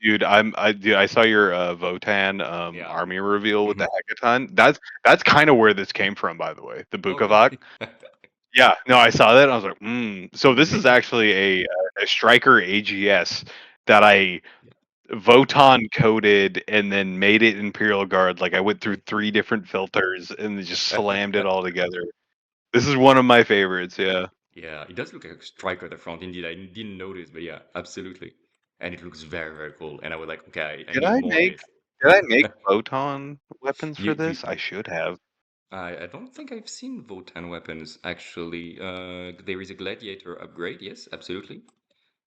dude I saw your Votan Yeah. army reveal with Hmm. the Hecaton. That's kind of where this came from, by the way, the Oh, Bukavak. really? Yeah, no, I saw that. And I was like, So this is Amazing. actually a striker AGS that I Yeah. Voton coded and then made it Imperial Guard. Like I went through three different filters and just slammed it all together. This is one of my favorites. Yeah. Yeah, it does look like a striker at the front. Indeed, I didn't notice, but yeah, absolutely. And it looks very, very cool. And I was like, okay, I Did need I more of make this. did I make Voton weapons for You, this? I should have. I don't think I've seen Votan weapons actually. There is a gladiator upgrade. Yes, absolutely.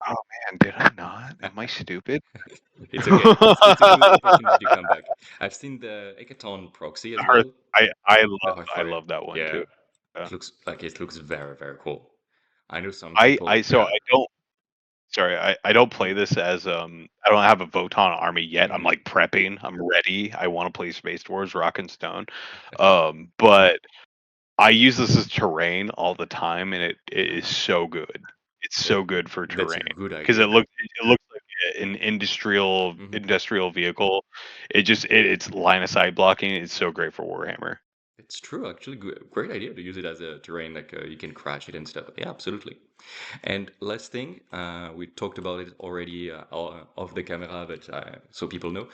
Oh man, did I not? Am I stupid? It's okay. It's a good opportunity to come back. I've seen the Hecaton proxy as Hearth, well. The I Hearthfire. love that one Yeah, too. Yeah. it looks very, very cool. I know some I people. so Yeah. I don't Sorry, I don't Mhm, play this as I don't have a Voton army yet. I'm mhm. like prepping. I'm ready. I want to play Space Wars Rock and Stone. But I use this as terrain all the time and it is so good. It's It, so good for that's terrain a good because idea. it looks like an Mhm. industrial vehicle. It's line of sight blocking. It's so great for Warhammer. It's true, actually. Great idea to use it as a terrain, like you can crash it and stuff. Yeah, absolutely. And last thing, we talked about it already off the camera, but so people know.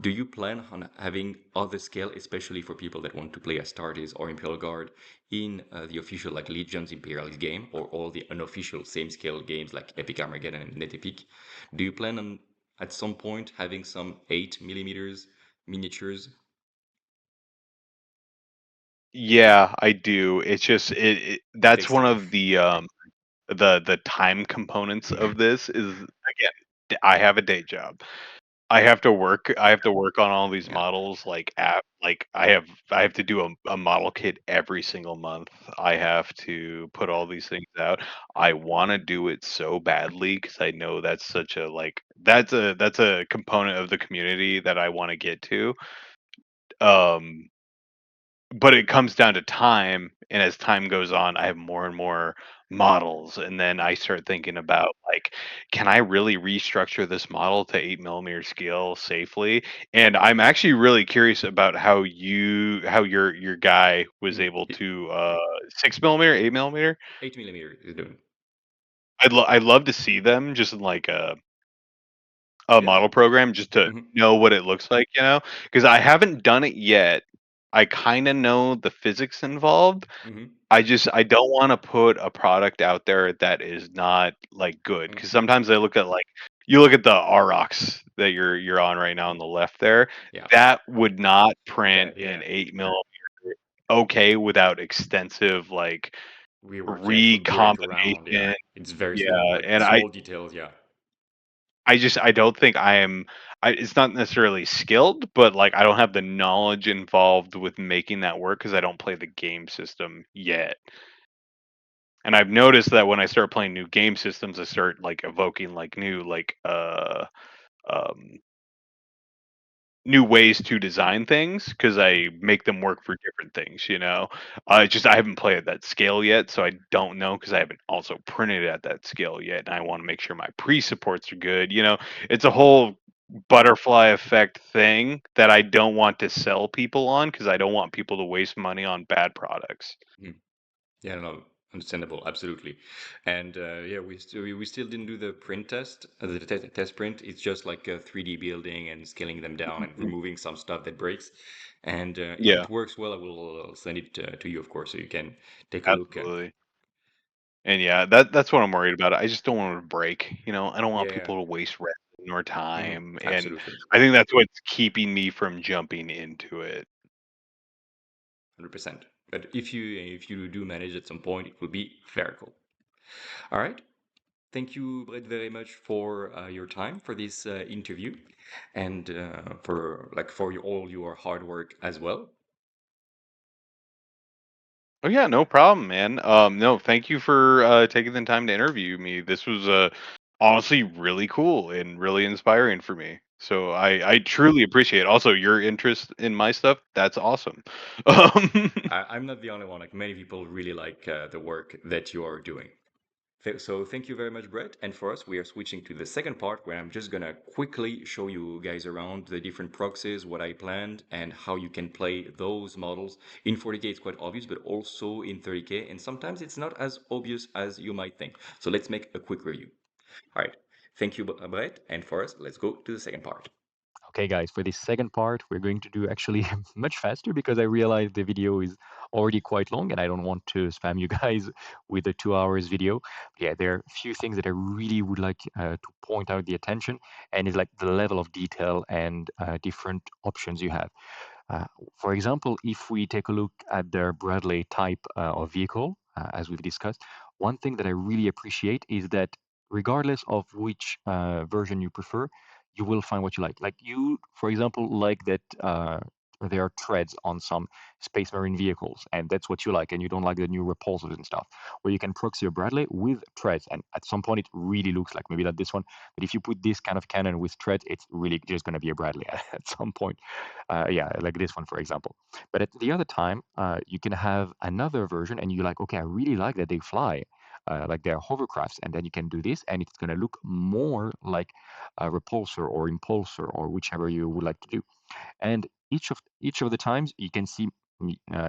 Do you plan on having other scale, especially for people that want to play Astartes or Imperial Guard, in the official like Legion's Imperialist game, or all the unofficial same scale games like Epic Armageddon and Net Epic? Do you plan on at some point having some 8 millimeters miniatures? Yeah, I do. It's just that's Takes one time. of the time components of this is again I have a day job. I have to work on all these Yeah. models like I have to do a model kit every single month. I have to put all these things out. I want to do it so badly because I know that's such a like that's a component of the community that I want to get to. Um but it comes down to time, and as time goes on, I have more and more models, and then I start thinking about, like, can I really restructure this model to 8 millimeter scale safely? And I'm actually really curious about how your guy was Mhm. able to, 6 millimeter, 8 millimeter. 8 millimeter is doing. I'd love to see them just in, like, a Yeah. model program just to Hmm. know what it looks like, you know, because I haven't done it yet. I kinda know the physics involved. Hmm. I don't wanna put a product out there that is not, like, good. Hmm. Because sometimes I look at, like you look at the ROX that you're on right now on the left there, Yeah. that would not print That, in yeah. 8 millimeter okay without extensive, like, Rework. Yeah, it will break around. Yeah. recombination. It's very small, Yeah, like and small details. Yeah. I don't think it's not necessarily skilled, but, like, I don't have the knowledge involved with making that work because I don't play the game system yet. And I've noticed that when I start playing new game systems, I start like evoking like um new ways to design things because I make them work for different things, you know. Just I haven't played at that scale yet, so I don't know because I haven't also printed at that scale yet, and I want to make sure my pre-supports are good. You know, it's a whole butterfly effect thing that I don't want to sell people on because I don't want people to waste money on bad products. Mhm. Yeah, no, understandable, absolutely. And yeah, we still didn't do the print test, the test print. It's just like 3D building and scaling them down and Mhm. removing some stuff that breaks. And if Yeah, it works well, I will send it to you, of course, so you can take a look. absolutely. And yeah, that's what I'm worried about. I just don't want it to break, you know? I don't want Yeah, people to waste resin or mhm, time, and absolutely, I think that's what's keeping me from jumping into it. 100%. But if you do manage at some point, it will be very cool. All right. Thank you, Brett, very much for your time for this interview and for all your hard work as well. Oh yeah, no problem, man. No, thank you for taking the time to interview me. This was honestly really cool and really inspiring for me. So I truly appreciate it. Also, your interest in my stuff, that's awesome. Um, I'm not the only one. Like many people really like the work that you are doing. So thank you very much, Brett. And for us, we are switching to the second part where I'm just gonna quickly show you guys around the different proxies, what I planned, and how you can play those models. In 40K, it's quite obvious, but also in 30K, and sometimes it's not as obvious as you might think. So let's make a quick review. All right. Thank you, Brett. And for us, let's go to the second part. Okay, guys, for this second part, we're going to do actually much faster because I realize the video is already quite long and I don't want to spam you guys with a 2 hours video. Yeah, there are a few things that I really would like to point out the attention, and it's like the level of detail and different options you have. Uh, for example, if we take a look at the Bradley type of vehicle, as we've discussed, one thing that I really appreciate is that regardless of which version you prefer, you will find what you like. Like you, for example, like that there are treads on some Space Marine vehicles, and that's what you like, and you don't like the new repulsors and stuff, where you can proxy a Bradley with treads, and at some point it really looks like maybe not this one, but if you put this kind of cannon with treads, it's really just going to be a Bradley at some point. Yeah, like this one, for example. But at the other time, you can have another version and you're like, okay, I really like that they fly. Like they're hovercrafts, and then you can do this, and it's going to look more like a repulsor or impulsor or whichever you would like to do. And each of the times you can see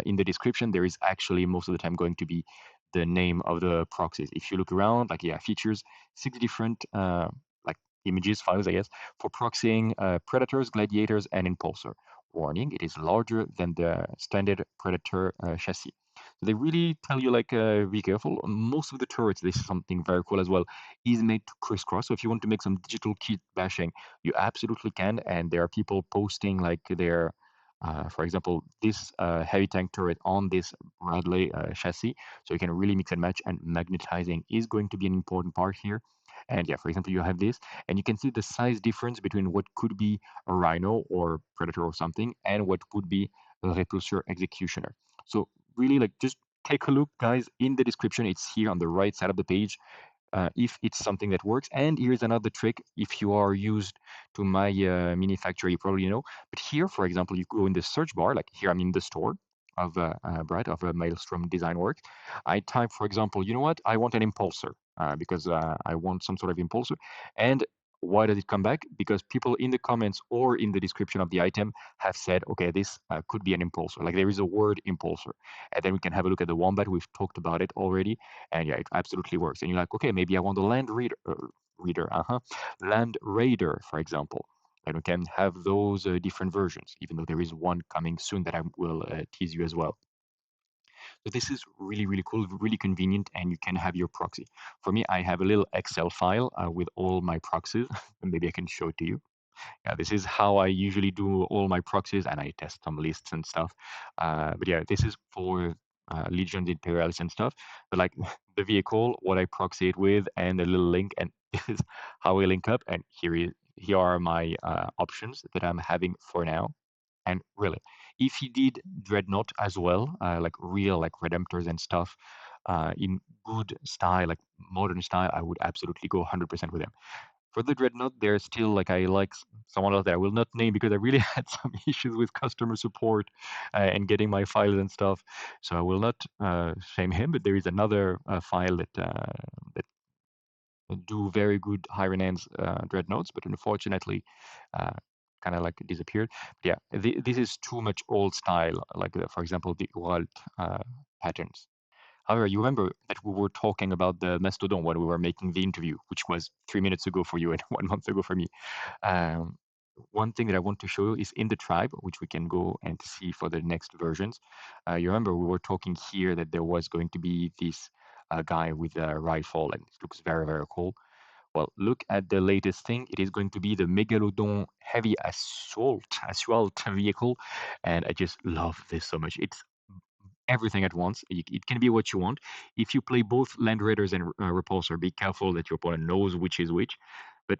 in the description there is actually most of the time going to be the name of the proxies. If you look around, like yeah, features 6 different like images files, I guess, for proxying predators, gladiators, and impulsor. Warning: it is larger than the standard predator chassis. So they really tell you like be careful. Most of the turrets, this is something very cool as well, is made to crisscross. So if you want to make some digital kit bashing, you absolutely can, and there are people posting like their, for example, this heavy tank turret on this Bradley chassis, so you can really mix and match. And magnetizing is going to be an important part here. And yeah, for example, you have this, and you can see the size difference between what could be a Rhino or Predator or something, and what would be a Repulsor Executioner. So really, like, just take a look, guys, in the description. It's here on the right side of the page if it's something that works. And here's another trick. If you are used to my mini factory, you probably know. But here, for example, you go in the search bar, like here I'm in the store of Brad, of Maelstrom Designworks. I type, for example, you know what? I want an impulsor because I want some sort of impulsor. And why does it come back? Because people in the comments or in the description of the item have said, okay, this could be an impulsor. Like there is a word impulsor. And then we can have a look at the wombat. We've talked about it already, and yeah, it absolutely works. And you're like, okay, maybe I want a land raider, for example. And we can have those different versions, even though there is one coming soon that I will tease you as well. So this is really, really cool, really convenient, and you can have your proxy. For me, I have a little Excel file with all my proxies, and maybe I can show it to you. Yeah, this is how I usually do all my proxies, and I test some lists and stuff. But yeah, this is for Legions, Imperials, and stuff. But like the vehicle, what I proxy it with, and a little link, and this is how we link up. And here are my options that I'm having for now. And really, if you did Dreadnought as well, like real like Redemptors and stuff, in good style, like modern style, I would absolutely go 100% with them. For the Dreadnought, there's still like I like someone else that I will not name because I really had some issues with customer support and getting my files and stuff. So I will not shame him. But there is another file that do very good high Renans Dreadnoughts, but unfortunately, uh, kind of like disappeared. But yeah, this is too much old style. Like for example, the Uralt patterns. However, you remember that we were talking about the Mastodon when we were making the interview, which was 3 minutes ago for you and 1 month ago for me. Um, one thing that I want to show you is in the tribe, which we can go and see for the next versions. You remember we were talking here that there was going to be this guy with a rifle, and it looks very, very cool. Well, look at the latest thing. It is going to be the Megalodon heavy assault vehicle, and I just love this so much. It's everything at once. It can be what you want. If you play both Land Raiders and Repulsor, be careful that your opponent knows which is which. But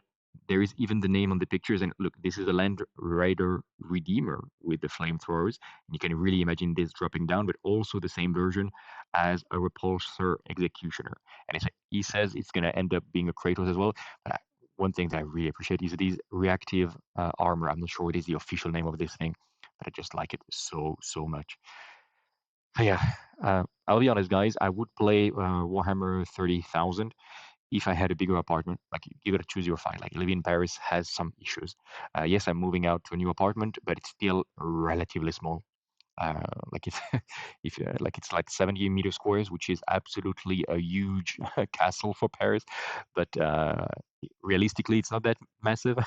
there is even the name on the pictures. And look, this is a Land Raider Redeemer with the flamethrowers. You can really imagine this dropping down, but also the same version as a Repulsor Executioner. And he says it's going to end up being a Kratos as well. But one thing that I really appreciate is these reactive armor. I'm not sure what is the official name of this thing, but I just like it so, so much. Yeah, I'll be honest, guys. I would play Warhammer 30,000 if I had a bigger apartment. Like, you gotta choose your fight. Like, living in Paris has some issues. Yes, I'm moving out to a new apartment, but it's still relatively small. Like if if like it's like 70 meter squares, which is absolutely a huge castle for Paris, but realistically, it's not that massive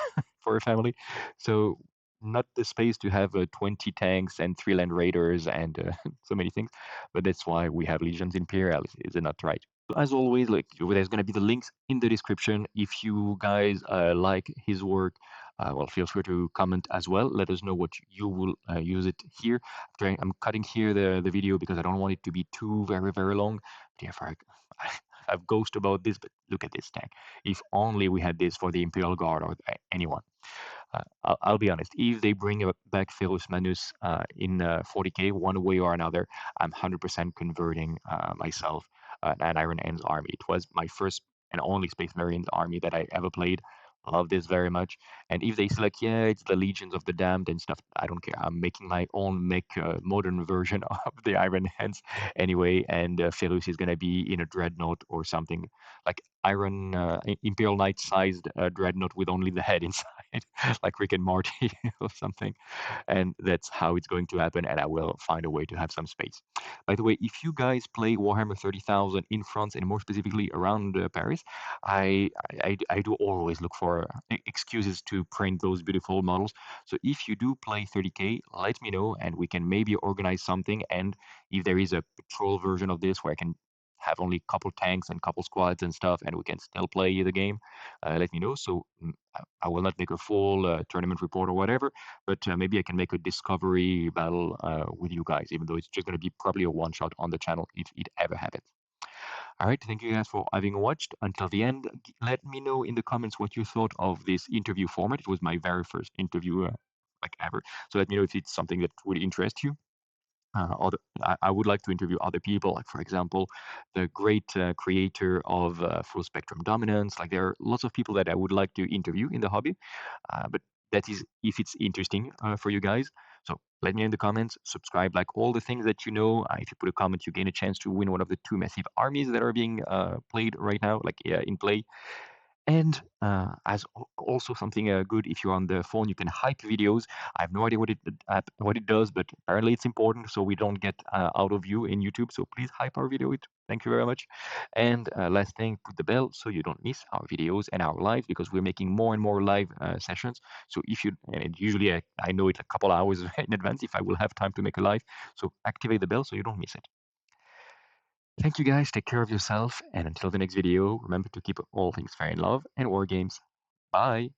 for a family. So not the space to have 20 tanks and 3 land raiders and so many things. But that's why we have legions imperialis, is it not right? As always, like, there's going to be the links in the description. If you guys like his work, well, feel free to comment as well. Let us know what you will use it here. I'm cutting here the video because I don't want it to be too very long. But yeah, I've ghosted about this, but look at this tank. If only we had this for the Imperial Guard or anyone. I'll be honest, if they bring back Ferus Manus in 40k one way or another, I'm 100% converting myself an Iron Hands army. It was my first and only Space Marines army that I ever played. I love this very much. And if they select, yeah, it's the Legions of the Damned and stuff, I don't care. I'm making my own modern version of the Iron Hands anyway. And Ferus is going to be in a Dreadnought or something like Iron Imperial Knight sized Dreadnought with only the head inside. Like Rick and Morty or something. And that's how it's going to happen. And I will find a way to have some space. By the way, if you guys play Warhammer 30,000 in France and more specifically around Paris, I do always look for excuses to print those beautiful models. So if you do play 30k, let me know and we can maybe organize something. And if there is a patrol version of this where I can have only a couple tanks and couple squads and stuff, and we can still play the game, let me know. So I will not make a full tournament report or whatever, but maybe I can make a discovery battle with you guys, even though it's just going to be probably a one shot on the channel if it ever happens. All right, thank you guys for having watched until the end. Let me know in the comments what you thought of this interview format. It was my very first interview like ever. So let me know if it's something that would interest you. I would like to interview other people, like, for example, the great creator of full spectrum dominance. Like, there are lots of people that I would like to interview in the hobby, but that is if it's interesting for you guys. So let me know in the comments, subscribe, like all the things that you know. If you put a comment, you gain a chance to win one of the 2 massive armies that are being played right now, like in play. And as also something good, if you're on the phone, you can hype videos. I have no idea what it does, but apparently it's important so we don't get out of view in YouTube. So please hype our video. Thank you very much. And last thing, put the bell so you don't miss our videos and our live, because we're making more and more live sessions. So if you, and usually I know it a couple hours in advance if I will have time to make a live. So activate the bell so you don't miss it. Thank you guys, take care of yourself, and until the next video, remember to keep all things fair in love and war games. Bye!